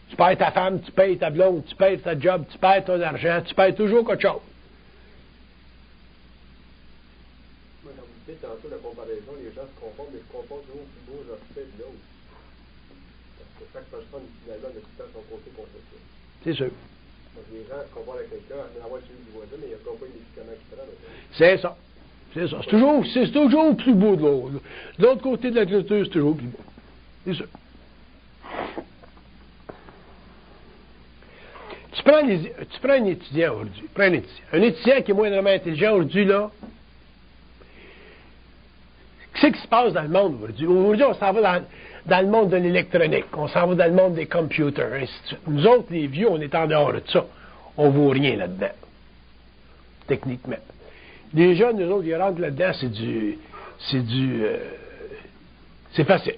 A: Tu perds ta femme, tu payes ta blonde, tu perds ta job, tu perds ton argent, tu perds toujours quelque chose.
C: Moi, comme vous dites tantôt, la comparaison, les gens se comportent, mais se comportent toujours plus beaux aspects de l'autre. Parce que chaque personne, finalement, a tout le temps son côté contre-soi.
A: C'est sûr.
C: Donc, les gens se comparent avec quelqu'un, la voix celui du voisin, mais il n'y a pas un médicament qui prend.
A: C'est ça. C'est ça. C'est toujours plus beau de l'autre. De l'autre côté de la clôture, c'est toujours plus beau. C'est sûr. Tu prends un étudiant aujourd'hui. Prends un étudiant. Un étudiant qui est moindrement intelligent aujourd'hui, là. Qu'est-ce qui se passe dans le monde aujourd'hui? Aujourd'hui, on s'en va dans le monde de l'électronique. On s'en va dans le monde des computers, ainsi de suite. Nous autres, les vieux, on est en dehors de ça. On ne vaut rien là-dedans. Techniquement. Les jeunes, nous autres, ils rentrent là-dedans, c'est facile.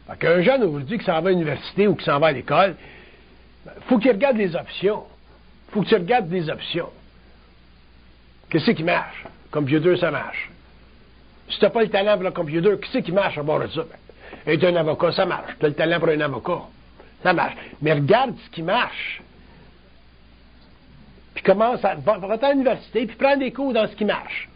A: Fait qu'un jeune aujourd'hui qui s'en va à l'université ou qui s'en va à l'école, faut qu'il regarde les options. Faut que tu regardes les options. Qu'est-ce qui marche? Computer, ça marche. Si tu n'as pas le talent pour le computer, qu'est-ce qui marche à bord de ça? Être un avocat, ça marche. Tu as le talent pour un avocat. Ça marche. Mais regarde ce qui marche. Puis commence à... Va à l'université, puis prends des cours dans ce qui marche.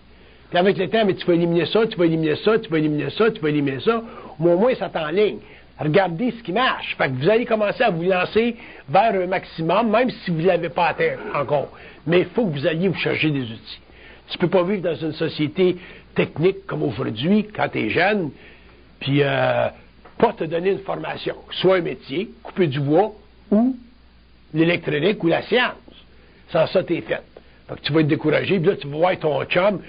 A: Puis avec le temps, mais tu vas éliminer ça, tu vas éliminer ça, tu vas éliminer ça, tu vas éliminer ça. Mais au moins, ça t'enligne. Regardez ce qui marche. Fait que vous allez commencer à vous lancer vers un maximum, même si vous ne l'avez pas atteint encore. Mais il faut que vous alliez vous chercher des outils. Tu ne peux pas vivre dans une société technique comme aujourd'hui, quand tu es jeune, puis pas te donner une formation. Soit un métier, couper du bois, ou l'électronique, ou la science. Sans ça, tu es fait. Fait que tu vas être découragé, puis là, tu vas voir ton chum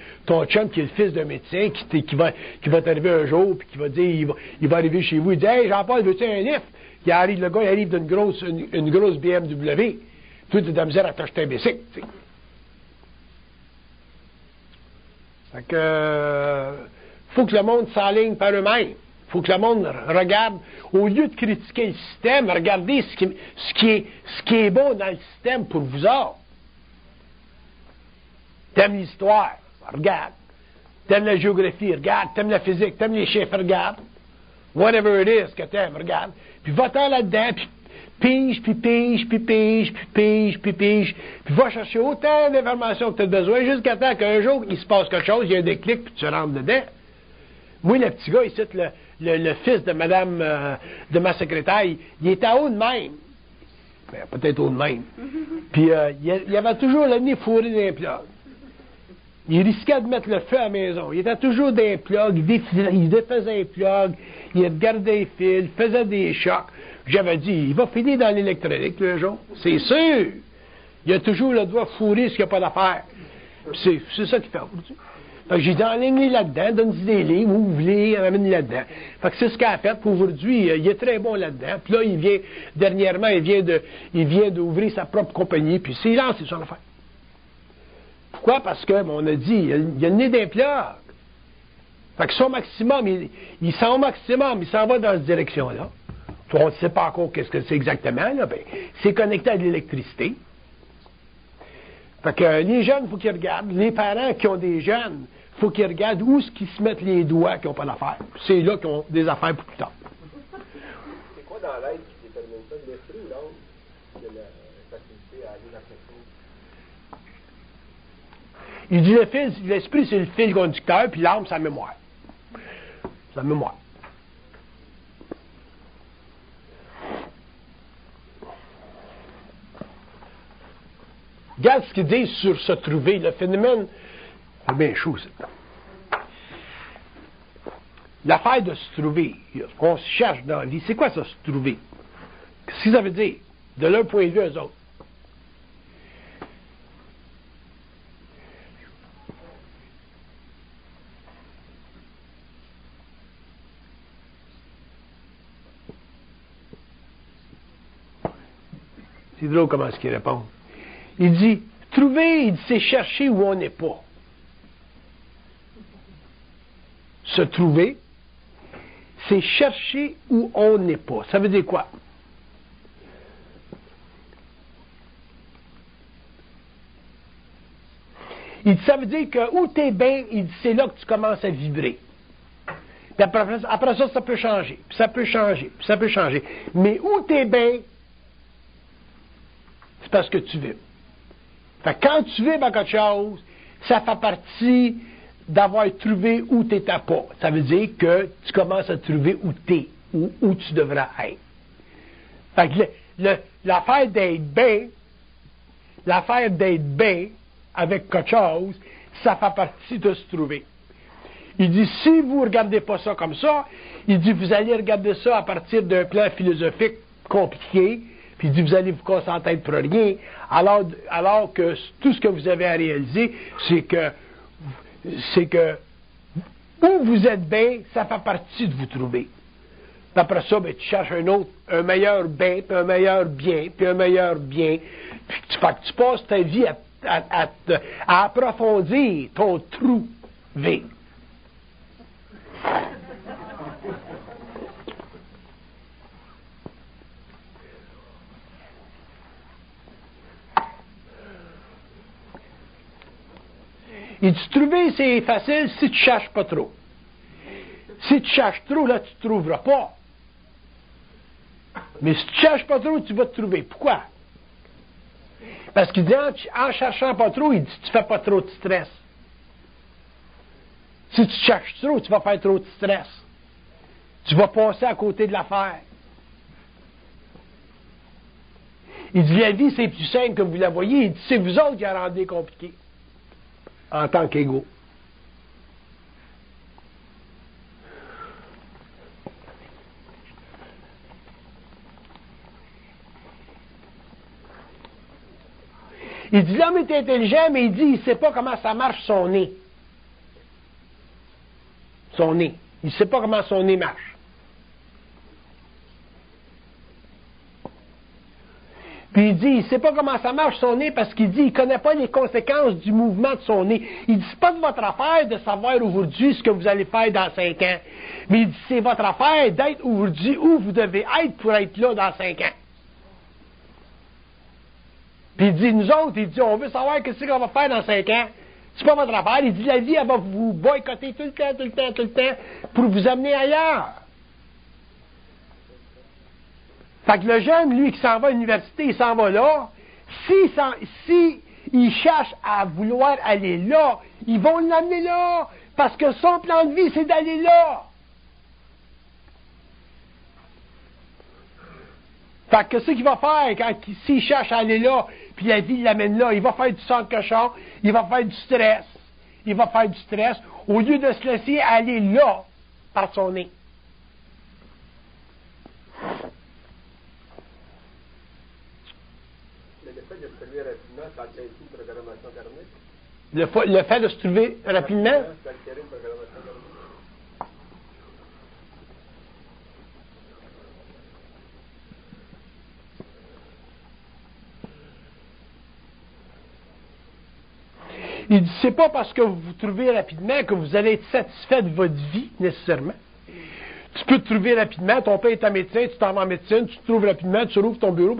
A: qui est le fils d'un médecin, qui va t'arriver un jour, puis qui va dire, il va arriver chez vous, il dit, hey, Jean-Paul, veux-tu un lift? Le gars, il arrive d'une grosse BMW. Toi, tu as de la misère à t'acheter un bicycle, tu sais. Fait que, faut que le monde s'enligne par eux-mêmes. Faut que le monde regarde, au lieu de critiquer le système, regardez ce qui est bon dans le système pour vous autres. T'aimes l'histoire, regarde. T'aimes la géographie, regarde. T'aimes la physique, t'aimes les chiffres, regarde. Whatever it is que t'aimes, regarde. Puis va-t'en là-dedans, puis pige, puis pige, puis pige, puis pige, puis pige. Puis va chercher autant d'informations que tu as besoin jusqu'à temps qu'un jour, il se passe quelque chose, il y a un déclic, puis tu rentres dedans. Moi, le petit gars, ici, le fils de madame, de ma secrétaire, il était haut de même. Ben, peut-être haut de même. Puis il avait toujours le nez fourré dans les plugs. Il risquait de mettre le feu à la maison. Il était toujours dans les plugs, il défaisait les plugs, il regardait les fils, il faisait des chocs. J'avais dit, il va finir dans l'électronique le jour. C'est sûr. Il a toujours le doigt fourré ce qu'il n'y a pas d'affaire. C'est ça qu'il fait aujourd'hui. Fait que j'ai dit, enligne-les là-dedans, donne-y des livres, ouvre-les, ramène-les là-dedans. Fait que c'est ce qu'il a fait. Pour aujourd'hui, il est très bon là-dedans. Puis là, dernièrement, il vient d'ouvrir sa propre compagnie, puis c'est lancé son affaire. Pourquoi? Parce que, on a dit, il a le nez d'un plug. Fait que son maximum, il s'en va au maximum, il s'en va dans cette direction-là. On ne sait pas encore qu'est-ce que c'est exactement, là. Ben, c'est connecté à de l'électricité. Fait que les jeunes, il faut qu'ils regardent. Les parents qui ont des jeunes, il faut qu'ils regardent où est-ce qu'ils se mettent les doigts qui n'ont pas d'affaires. C'est là qu'ils ont des affaires pour plus tard.
C: C'est quoi dans l'être qui détermine ça? L'esprit ou l'âme qui a la facilité à aller après ça?
A: Il dit l'esprit, c'est le fil conducteur, puis l'âme, c'est la mémoire. C'est la mémoire. Regarde ce qu'ils disent sur se trouver. Le phénomène, c'est bien chaud, ça. L'affaire de se trouver, qu'on se cherche dans la vie, c'est quoi ça, se trouver? Qu'est-ce que ça veut dire? De leur point de vue, eux autres. C'est drôle comment est-ce qu'il répond. Il dit, trouver, il dit, c'est chercher où on n'est pas. se trouver, c'est chercher où on n'est pas. Ça veut dire quoi? Ça veut dire que où tu es bien, c'est là que tu commences à vibrer. Puis après ça, ça peut changer, puis ça peut changer, puis ça peut changer. Mais où tu es bien, c'est parce que tu vibres. Fait que quand tu vibres à quelque chose, ça fait partie d'avoir trouvé où tu n'étais pas. Ça veut dire que tu commences à trouver où tu es, où tu devrais être. Fait que l'affaire d'être bien avec quelque chose, ça fait partie de se trouver. Il dit, si vous ne regardez pas ça comme ça, il dit, vous allez regarder ça à partir d'un plan philosophique compliqué, puis il dit, vous allez vous concentrer pour rien, alors que tout ce que vous avez à réaliser, c'est que où vous êtes bien, ça fait partie de vous trouver. Puis après ça, ben, tu cherches un meilleur bien, puis un meilleur bien, puis un meilleur bien, puis tu passes ta vie à approfondir ton trouver. Il dit, trouver, c'est facile si tu cherches pas trop. Si tu cherches trop, là, tu ne trouveras pas. Mais si tu cherches pas trop, tu vas te trouver. Pourquoi? Parce qu'il dit, en cherchant pas trop, il dit, tu fais pas trop de stress. Si tu cherches trop, tu vas faire trop de stress. Tu vas passer à côté de l'affaire. Il dit, la vie, c'est plus simple que vous la voyez. Il dit, c'est vous autres qui la rendez compliquée. En tant qu'égaux. Il dit, l'homme est intelligent, mais il dit, il ne sait pas comment ça marche son nez. Son nez. Il ne sait pas comment son nez marche. Puis il dit, il ne sait pas comment ça marche son nez parce qu'il dit, il ne connaît pas les conséquences du mouvement de son nez. Il dit, c'est pas de votre affaire de savoir aujourd'hui ce que vous allez faire dans 5 ans. Mais il dit, c'est votre affaire d'être aujourd'hui où vous devez être pour être là dans 5 ans. Puis il dit, nous autres, il dit, on veut savoir qu'est-ce qu'on va faire dans 5 ans. C'est pas votre affaire. Il dit, la vie, elle va vous boycotter tout le temps pour vous amener ailleurs. Fait que le jeune, lui, qui s'en va à l'université, il s'en va là. Si il cherche à vouloir aller là, ils vont l'amener là. Parce que son plan de vie, c'est d'aller là. Fait que qu'est-ce qu'il va faire s'il cherche à aller là, puis la vie l'amène là? Il va faire du sang de cochon, il va faire du stress. Il va faire du stress au lieu de se laisser aller là par son nez. Le fait de se trouver rapidement? Il dit, c'est pas parce que vous vous trouvez rapidement que vous allez être satisfait de votre vie, nécessairement. Tu peux te trouver rapidement, ton père est un médecin, tu t'en vas en médecine, tu te trouves rapidement, tu rouvres ton bureau,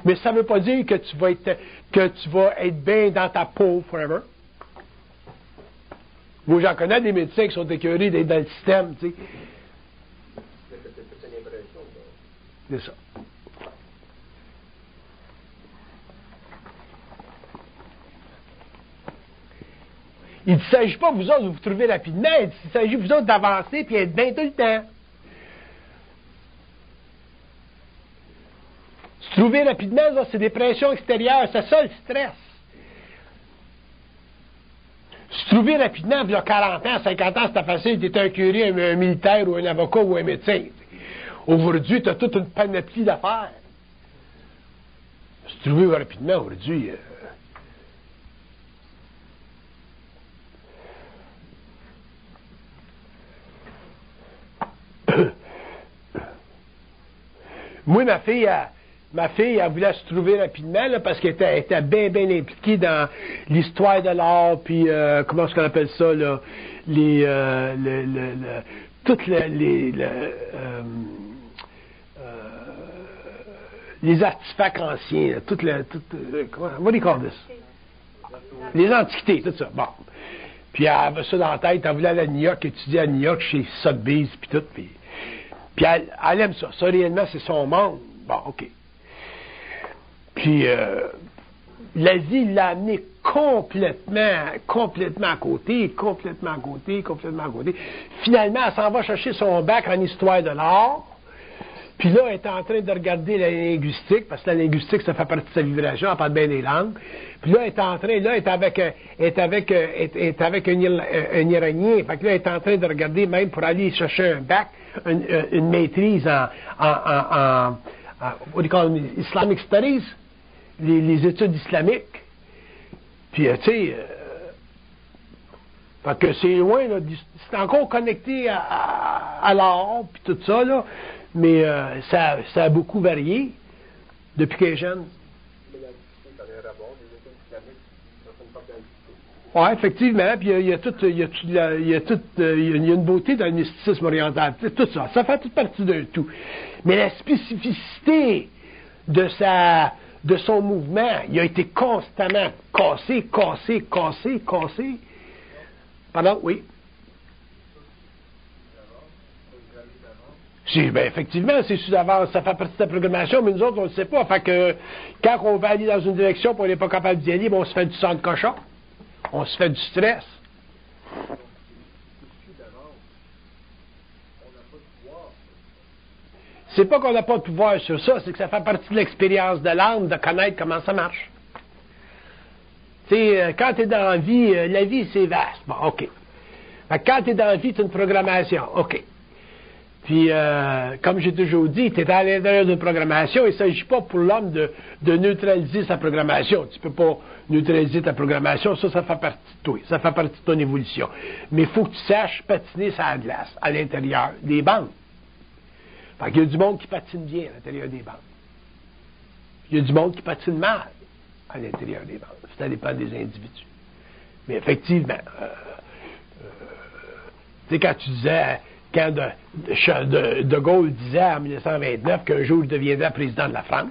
A: mais ça ne veut pas dire que tu vas être bien dans ta peau forever. Moi, j'en connais des médecins qui sont écœurés d'être dans le système, tu sais. C'est ça. Il ne s'agit pas, vous autres, de vous trouver rapidement. Il s'agit, vous autres, d'avancer et être bien tout le temps. Se trouver rapidement, c'est des pressions extérieures. C'est ça, le stress. Se trouver rapidement, il y a 40 ans, 50 ans, c'était facile. Tu étais un curé, un militaire, ou un avocat, ou un médecin. Aujourd'hui, tu as toute une panoplie d'affaires. Se trouver rapidement, aujourd'hui... Moi, ma fille, ma fille, elle voulait se trouver rapidement, là, parce qu'elle était bien, bien impliquée dans l'histoire de l'art, puis, comment est-ce qu'on appelle ça, là, toutes les artefacts anciens, what do you call this? Les antiquités, tout ça. Bon. Puis elle avait ça dans la tête, elle voulait aller à New York, étudier à New York chez Sotheby's, puis tout. Puis elle aime ça. Ça, réellement, c'est son monde. Bon, OK. Puis la vie l'a amené complètement à côté. Finalement, elle s'en va chercher son bac en histoire de l'art. Puis là, elle est en train de regarder la linguistique, parce que la linguistique, ça fait partie de sa vibration, elle parle bien des langues. Puis là, elle est avec un Iranien. Fait que là, elle est en train de regarder même pour aller chercher un bac, une maîtrise en what do you call it, Islamic Studies, les études islamiques. Puis, tu sais, fait que c'est loin, là, c'est encore connecté à l'art, puis tout ça, là. Mais ça a beaucoup varié depuis qu'elle est jeune.
C: Mais l'antiquité, ça n'a rien à voir. Les études islamiques, ça fait une forme d'antiquité.
A: Oui, effectivement. Puis il y a une beauté dans le mysticisme oriental. Tout ça. Ça fait toute partie d'un tout. Mais la spécificité de son mouvement, il a été constamment cassé. Pardon, oui. Ben, effectivement, c'est sous d'avance, ça fait partie de la programmation, mais nous autres, on ne le sait pas. Fait que quand on va aller dans une direction et on n'est pas capable d'y aller, ben, on se fait du sang de cochon. On se fait du stress. C'est pas qu'on n'a pas de pouvoir sur ça, c'est que ça fait partie de l'expérience de l'âme de connaître comment ça marche. Tu sais, quand tu es dans la vie, c'est vaste. Bon, OK. Fait que quand tu es dans la vie, c'est une programmation. OK. Puis, comme j'ai toujours dit, tu es à l'intérieur d'une programmation. Il ne s'agit pas pour l'homme de neutraliser sa programmation. Tu ne peux pas neutraliser ta programmation. Ça fait partie de toi. Ça fait partie de ton évolution. Mais il faut que tu saches patiner sur la glace à l'intérieur des bandes. Fait qu'il y a du monde qui patine bien à l'intérieur des bandes. Il y a du monde qui patine mal à l'intérieur des bandes. Ça dépend des individus. Mais effectivement, tu sais, quand tu disais... Quand de Gaulle disait en 1929 qu'un jour il deviendrait président de la France,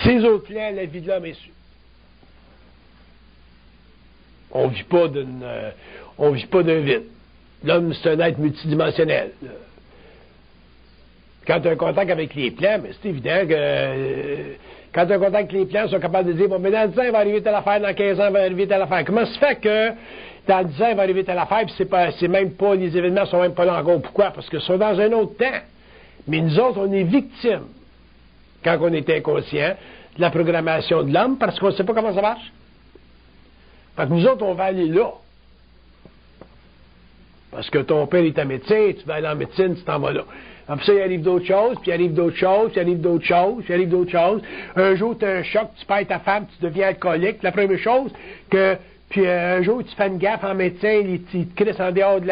A: ces autres plans, la vie de l'homme est sûre. On vit pas d'un vide. L'homme, c'est un être multidimensionnel. Quand tu as un contact avec les plans, mais c'est évident que quand tu as un contact avec les plans, ils sont capables de dire, bon, mais dans 10 ans, il va arriver telle affaire, dans 15 ans, il va arriver telle affaire. Comment se fait que dans 10 ans, il va arriver telle affaire, puis c'est même pas, les événements sont même pas là encore. Pourquoi? Parce qu'ils sont dans un autre temps. Mais nous autres, on est victimes, quand on est inconscient, de la programmation de l'homme, parce qu'on ne sait pas comment ça marche. Fait que nous autres, on va aller là. Parce que ton père est un médecin, tu vas aller en médecine, tu t'en vas là. Après ça, il arrive d'autres choses, puis il arrive d'autres choses, puis il arrive d'autres choses, puis il arrive d'autres choses. Un jour, tu as un choc, tu perds ta femme, tu deviens alcoolique. La première chose, puis un jour, tu fais une gaffe en médecin, il te crisse en dehors de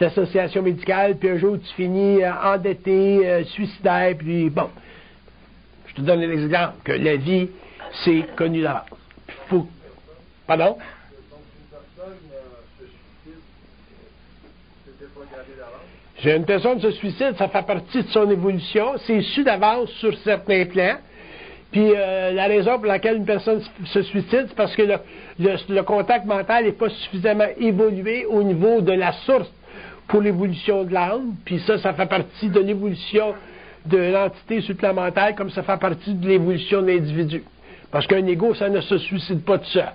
A: l'association médicale, puis un jour, tu finis endetté, suicidaire, puis bon. Je te donne un exemple, que la vie, c'est connu d'avance. Pardon? J'ai une personne se suicide, ça fait partie de son évolution, c'est su d'avance sur certains plans. Puis la raison pour laquelle une personne se suicide, c'est parce que le contact mental n'est pas suffisamment évolué au niveau de la source pour l'évolution de l'âme. Puis ça fait partie de l'évolution de l'entité sur le plan mental, comme ça fait partie de l'évolution de l'individu. Parce qu'un ego, ça ne se suicide pas tout seul.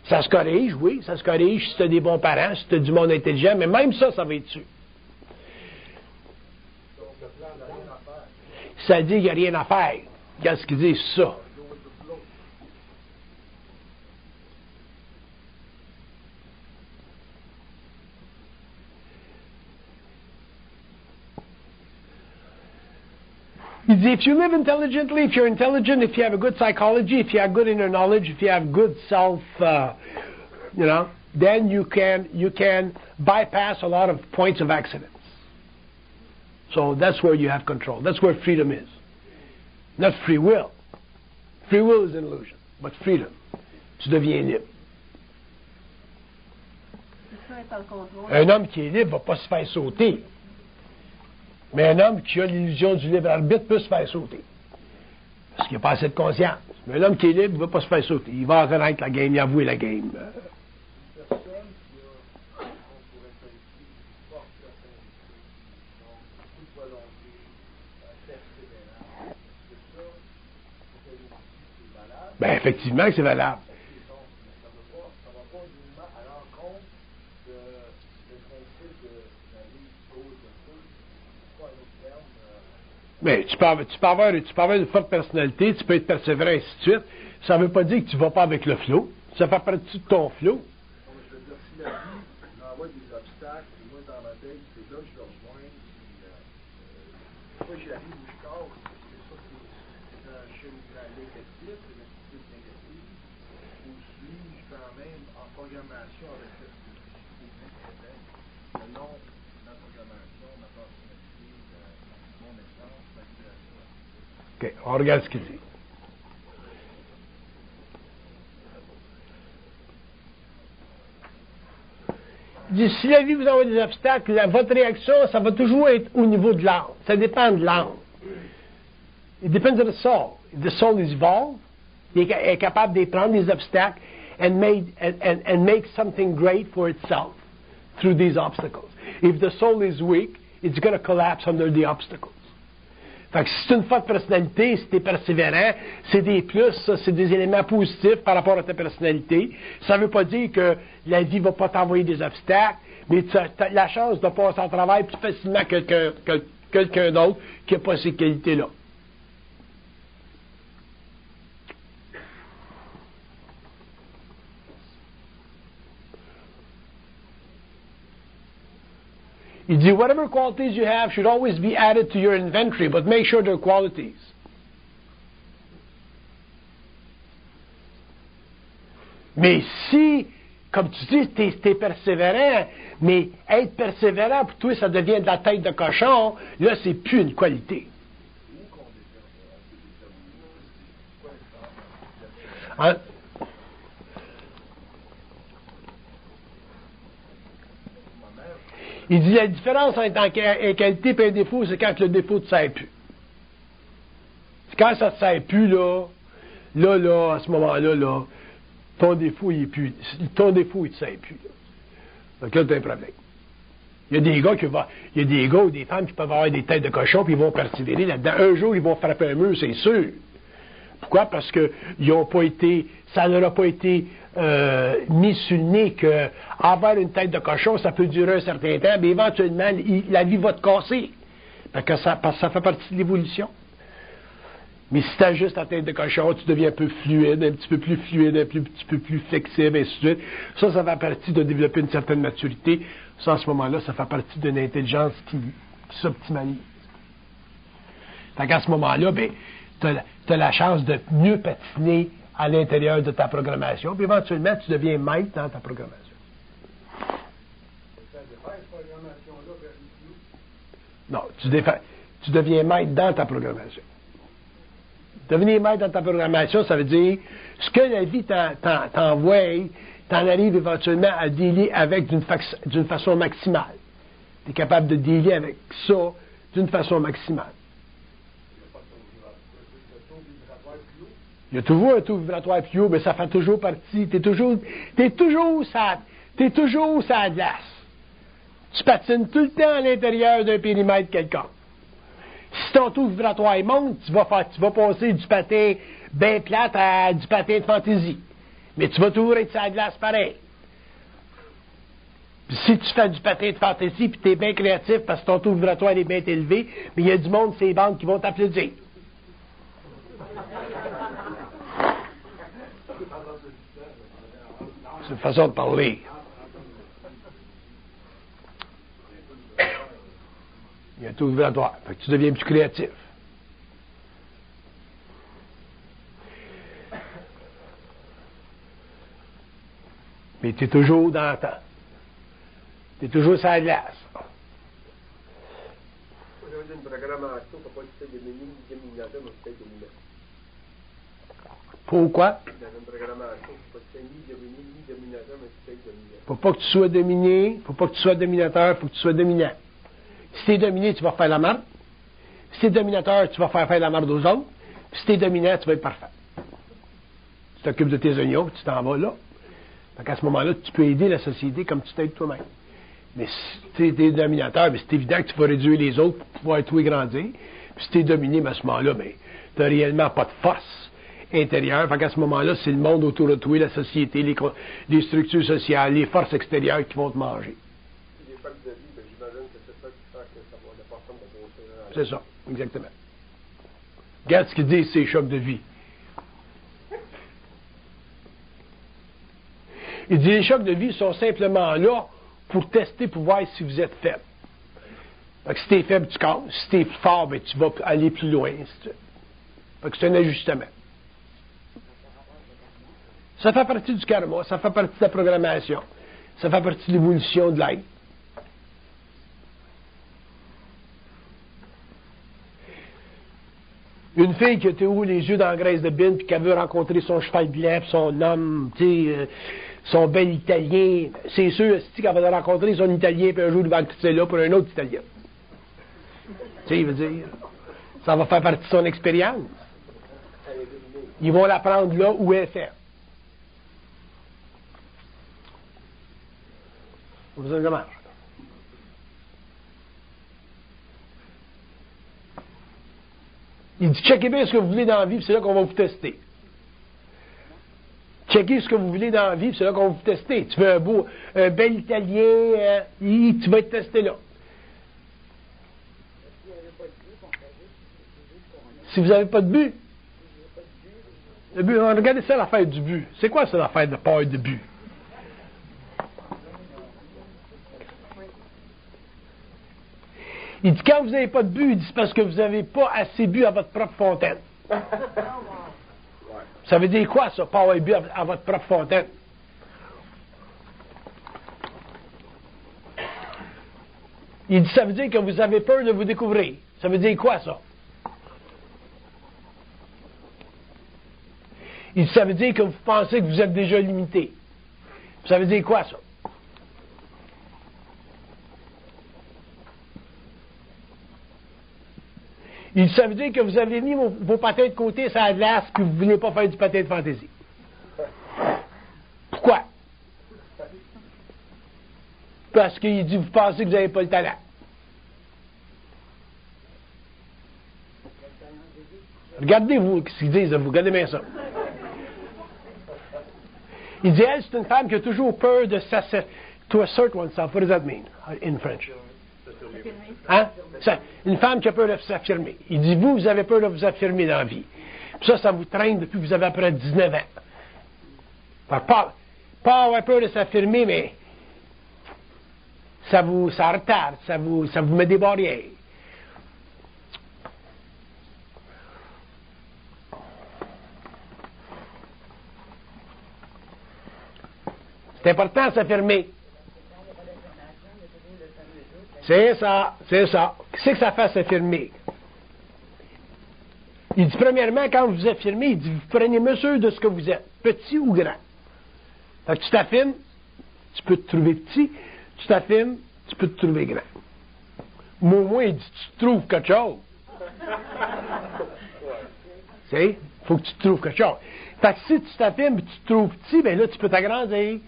A: Ça se corrige, oui, ça se corrige si tu as des bons parents, si tu as du monde intelligent, mais même ça, ça va être sûr. Ça dit qu'il n'y a rien à faire. Qu'est-ce qu'ils disent ça? Il dit, if you live intelligently, if you're intelligent, if you have a good psychology, if you have good inner knowledge, if you have good self, then you can bypass a lot of points of accidents. So that's where you have control. That's where freedom is. Not free will. Free will is an illusion, but freedom. Tu deviens libre. Un homme qui est libre ne va pas se faire sauter. Mais un homme qui a l'illusion du libre arbitre peut se faire sauter. Parce qu'il n'a pas assez de conscience. Mais un homme qui est libre ne va pas se faire sauter. Il va reconnaître la game, il va avouer la game. Ben, effectivement que c'est valable. Mais tu peux avoir une forte personnalité, tu peux être persévérant, et ainsi de suite. Ça ne veut pas dire que tu ne vas pas avec le flow. Ça fait partie de ton flow.
C: Je veux dire, si la vie m'envoie des obstacles, et moi dans ma tête, c'est là que je le rejoins, moi j'arrive où je casse, c'est ça, c'est un cheminement négatif, c'est une attitude négative, ou suis-je quand même en programmation avec ce que je non, ma programmation, ma personnalité, mon essence, ma création.
A: OK, on regarde ce qu'il dit. Il dit, si la vie vous envoie des obstacles, votre réaction, ça va toujours être au niveau de l'âme. Ça dépend de l'âme. It depends on the soul. If the soul is evolved, il est capable de prendre des obstacles and make something great for itself through these obstacles. If the soul is weak, it's going to collapse under the obstacles. Fait que si c'est une forte personnalité, si tu es persévérant, c'est des plus, ça, c'est des éléments positifs par rapport à ta personnalité. Ça ne veut pas dire que la vie ne va pas t'envoyer des obstacles, mais tu as la chance de passer en travail plus facilement que quelqu'un d'autre qui n'a pas ces qualités-là. Il dit, whatever qualities you have should always be added to your inventory, but make sure they're qualities. Mais si, comme tu dis, t'es persévérant, mais être persévérant, pour toi, ça devient de la tête de cochon, là, c'est plus une qualité. Hein? Il dit la différence entre une qualité et un défaut, c'est quand le défaut ne te sert plus. C'est quand ça ne te sert plus, là, à ce moment-là, ton défaut, il ne te sert plus. Là. Donc là, tu as un problème. Il y a des gars ou des femmes qui peuvent avoir des têtes de cochon puis ils vont persévérer là-dedans. Un jour, ils vont frapper un mur, c'est sûr. Pourquoi? Parce que ça leur a pas été mis sur le nez qu'avoir une tête de cochon, ça peut durer un certain temps, mais éventuellement, la vie va te casser. Parce que ça fait partie de l'évolution. Mais si tu as juste la tête de cochon, tu deviens un peu fluide, un petit peu plus fluide, un petit peu plus flexible, et ainsi de suite. Ça fait partie de développer une certaine maturité. Ça, à ce moment-là, ça fait partie d'une intelligence qui s'optimalise. Fait qu'à ce moment-là, ben, tu as la chance de mieux patiner à l'intérieur de ta programmation, puis éventuellement, tu deviens maître dans ta programmation. Non, tu deviens maître dans ta programmation. Devenir maître dans ta programmation, ça veut dire ce que la vie t'envoie, t'en arrives éventuellement à dealer avec d'une façon maximale. Tu es capable de dealer avec ça d'une façon maximale. Il y a toujours un taux vibratoire plus haut, mais ça fait toujours partie. T'es toujours sur la glace. Tu patines tout le temps à l'intérieur d'un périmètre quelconque. Si ton taux vibratoire monte, tu vas passer du patin bien plate à du patin de fantaisie. Mais tu vas toujours être sur la glace pareil. Puis si tu fais du patin de fantaisie puis tu es bien créatif parce que ton taux vibratoire est bien élevé, mais il y a du monde sur les bandes qui vont t'applaudir. C'est une façon de parler. Il y a un taux vibratoire. Fait que tu deviens plus créatif. Mais tu es toujours dans le temps. Tu es toujours sur la glace.
D: Une programmation pour pas que tu fais des dominateur, mais tu fais dominant.
A: Pourquoi?
D: Dans une programmation, faut pas que tu sois ni dominateur, mais tu fais dominant.
A: Faut pas que tu sois dominé, faut pas que tu sois dominateur, faut que tu sois dominant. Si tu es dominé, tu vas faire la marde. Si tu es dominateur, tu vas faire la marde aux autres. Puis si tu es dominant, tu vas être parfait. Tu t'occupes de tes oignons, tu t'en vas là. Donc à ce moment-là, tu peux aider la société comme tu t'aides toi-même. Mais si tu es dominateur, c'est évident que tu vas réduire les autres pour pouvoir tout grandir. Puis si tu es dominé, à ce moment-là, tu n'as réellement pas de force intérieure. Fait qu'à ce moment-là, c'est le monde autour de toi, la société, les structures sociales, les forces extérieures qui vont te manger.
D: Les facs de vie, j'imagine que c'est ça qui fait que ça va la personne de grossir.
A: C'est ça, exactement. Regarde ce qu'ils disent, ces chocs de vie. Il dit les chocs de vie sont simplement là pour tester, pour voir si vous êtes faible. Fait que si tu es faible, tu casses. Si tu es fort, tu vas aller plus loin. Fait que c'est un ajustement. Ça fait partie du karma, ça fait partie de la programmation, ça fait partie de l'évolution de l'être. Une fille qui a été les yeux dans la graisse de bine, puis qui veut rencontrer son cheval blanc, puis son homme, son bel Italien, c'est sûr qu'elle va rencontrer son Italien, puis un jour il va quitter là pour un autre Italien. Il veut dire, ça va faire partie de son expérience. Ils vont la prendre là où elle est faite. Vous avez marche. Il dit, checkez bien ce que vous voulez dans la vie, puis c'est là qu'on va vous tester. Checkez ce que vous voulez dans la vie, puis c'est là qu'on va vous tester. Tu veux un bel Italien, tu vas être testé là. Si vous n'avez pas de but, le but, regardez ça, l'affaire du but. C'est quoi ça, l'affaire de peur de but? Il dit, quand vous n'avez pas de but, il dit, c'est parce que vous n'avez pas assez bu à votre propre fontaine. Ça veut dire quoi, ça, pas avoir bu à votre propre fontaine? Il dit, ça veut dire que vous avez peur de vous découvrir. Ça veut dire quoi, ça? Il dit, ça veut dire que vous pensez que vous êtes déjà limité. Ça veut dire quoi, ça? Il dit, ça veut dire que vous avez mis vos patins de côté sur la glace puis vous ne voulez pas faire du patin de fantaisie. Pourquoi? Parce qu'il dit, vous pensez que vous n'avez pas le talent. Regardez-vous ce qu'ils disent, vous regardez bien ça. Il dit, elle, c'est une femme qui a toujours peur de s'affirmer. To assert oneself, what does that mean in French? Hein? Une femme qui a peur de s'affirmer. Il dit, vous avez peur de vous affirmer dans la vie. Puis ça vous traîne depuis que vous avez à peu près 19 ans. Pas avoir peur de s'affirmer, mais ça retarde, ça vous met des barrières. C'est important de s'affirmer. C'est ça, c'est ça. Qu'est-ce que ça fait s'affirmer? Il dit, premièrement, quand vous vous affirmez, il dit, vous prenez mesure de ce que vous êtes, petit ou grand. Fait que tu t'affirmes, tu peux te trouver petit, tu t'affirmes, tu peux te trouver grand. Mais au moins, il dit, tu te trouves quelque chose. Il faut que tu te trouves quelque chose. Fait que si tu t'affirmes et tu te trouves petit, bien là, tu peux t'agrandir.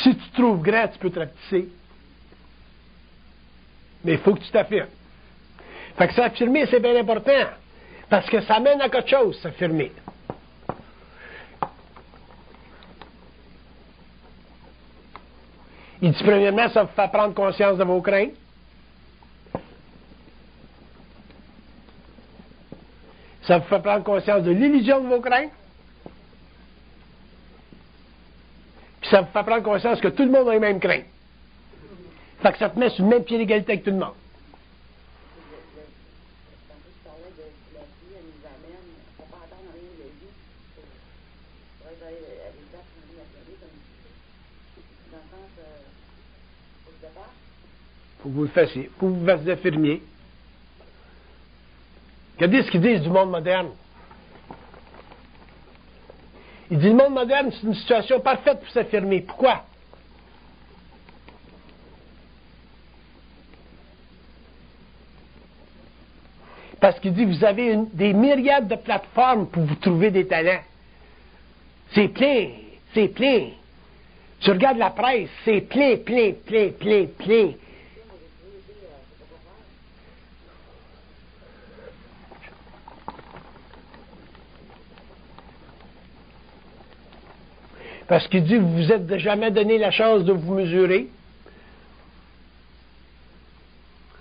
A: Si tu te trouves grand, tu peux te rapetisser. Mais il faut que tu t'affirmes. Fait que s'affirmer, c'est bien important. Parce que ça mène à quelque chose, s'affirmer. Il dit, premièrement, ça vous fait prendre conscience de vos craintes. Ça vous fait prendre conscience de l'illusion de vos craintes. Puis ça vous fait prendre conscience que tout le monde a les mêmes craintes. Fait que ça te met sur le même pied d'égalité avec tout le monde.
B: dans le sens, au départ.
A: Faut que vous le fassiez. Faut que vous fassiez affirmier. Regardez ce qu'ils disent du monde moderne. Il dit le monde moderne, c'est une situation parfaite pour s'affirmer. Pourquoi? Parce qu'il dit, vous avez des myriades de plateformes pour vous trouver des talents. C'est plein, c'est plein. Tu regardes la presse, c'est plein, plein, plein, plein, plein. Parce qu'il dit, vous vous êtes jamais donné la chance de vous mesurer.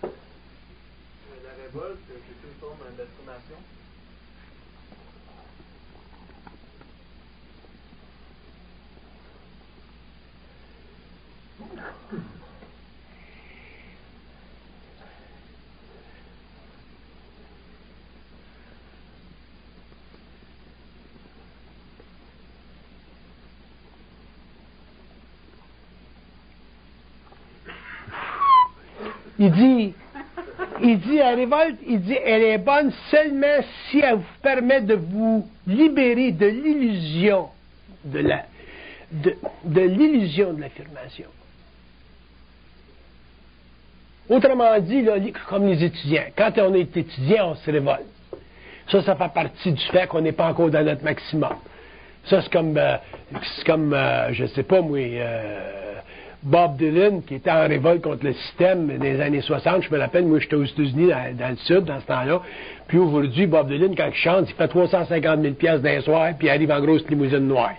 C: La révolte, c'est une forme d'affirmation.
A: Il dit, la révolte, il dit, elle est bonne seulement si elle vous permet de vous libérer de l'illusion de l'illusion de l'affirmation. Autrement dit, là, comme les étudiants, quand on est étudiant, on se révolte. Ça fait partie du fait qu'on n'est pas encore dans notre maximum. Ça, c'est comme je sais pas, moi, Bob Dylan, qui était en révolte contre le système des années 60. Je me rappelle, moi, j'étais aux États-Unis, dans le Sud, dans ce temps-là. Puis aujourd'hui, Bob Dylan, quand il chante, il fait 350 000 $ d'un soir, puis il arrive en grosse limousine noire.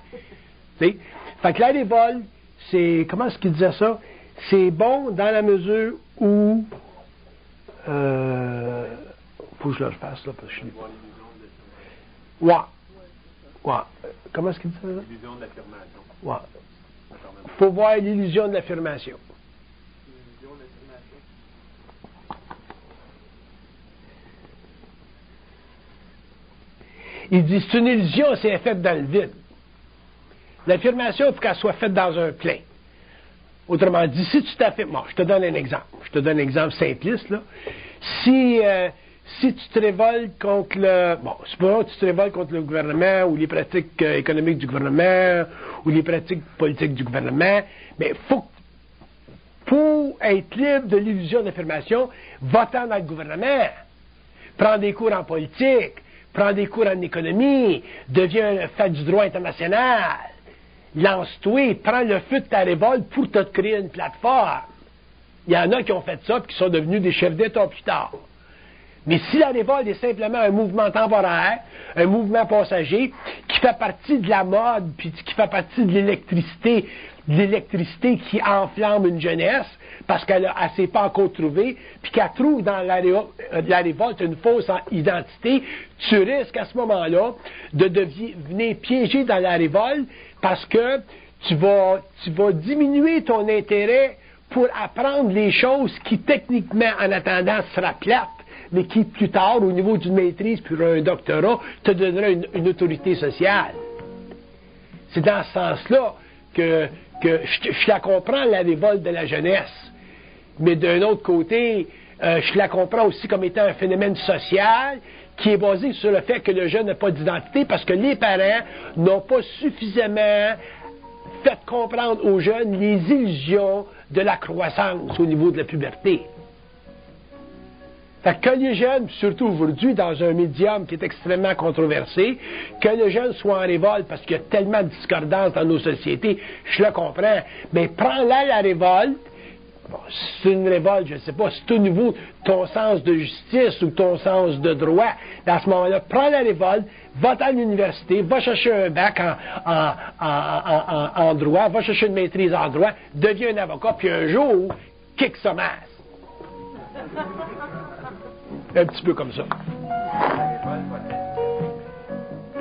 A: Tu sais? Fait que la révolte, c'est... Comment est-ce qu'il disait ça? C'est bon dans la mesure où... faut que je le refasse, là, parce que je suis... Ouais. Comment est-ce qu'il dit ça?
C: L'illusion de l'affirmation.
A: Ouais. Il faut voir l'illusion de l'affirmation.
C: L'illusion de l'affirmation.
A: Il dit, c'est une illusion, c'est faite dans le vide. L'affirmation, il faut qu'elle soit faite dans un plein. Autrement dit, si tu t'affirmes... Bon, je te donne un exemple. Je te donne un exemple simpliste, là. Si tu te révoltes contre le... Bon, supposons que tu te révoltes contre le gouvernement ou les pratiques économiques du gouvernement ou les pratiques politiques du gouvernement, mais pour être libre de l'illusion d'affirmation, va-t'en dans le gouvernement. Prends des cours en politique, prends des cours en économie, deviens fait du droit international. Lance-toi, prends le feu de ta révolte pour te créer une plateforme. Il y en a qui ont fait ça et qui sont devenus des chefs d'État plus tard. Mais si la révolte est simplement un mouvement temporaire, un mouvement passager, qui fait partie de la mode, puis qui fait partie de l'électricité qui enflamme une jeunesse, parce qu'elle ne s'est pas encore trouvée, puis qu'elle trouve dans la révolte une fausse identité, tu risques à ce moment-là de devenir piégé dans la révolte, parce que tu vas diminuer ton intérêt pour apprendre les choses qui, techniquement, en attendant, sera plate, mais qui, plus tard, au niveau d'une maîtrise puis un doctorat, te donnera une autorité sociale. C'est dans ce sens-là que je la comprends, la révolte de la jeunesse. Mais d'un autre côté, je la comprends aussi comme étant un phénomène social qui est basé sur le fait que le jeune n'a pas d'identité parce que les parents n'ont pas suffisamment fait comprendre aux jeunes les illusions de la croissance au niveau de la puberté. Fait que les jeunes, surtout aujourd'hui, dans un médium qui est extrêmement controversé, que les jeunes soient en révolte parce qu'il y a tellement de discordance dans nos sociétés, je le comprends. Mais prends-la la révolte. Bon, c'est une révolte, je ne sais pas, c'est au niveau de ton sens de justice ou ton sens de droit. À ce moment-là, prends la révolte, va à l'université, va chercher un bac en droit, va chercher une maîtrise en droit, deviens un avocat, puis un jour, kick sa masse. Un petit peu comme ça.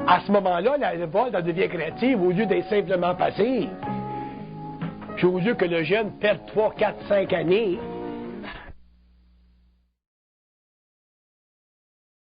A: À ce moment-là, la révolte, elle devient créative au lieu d'être simplement passive. Puis au lieu que le jeune perde 3, 4, 5 années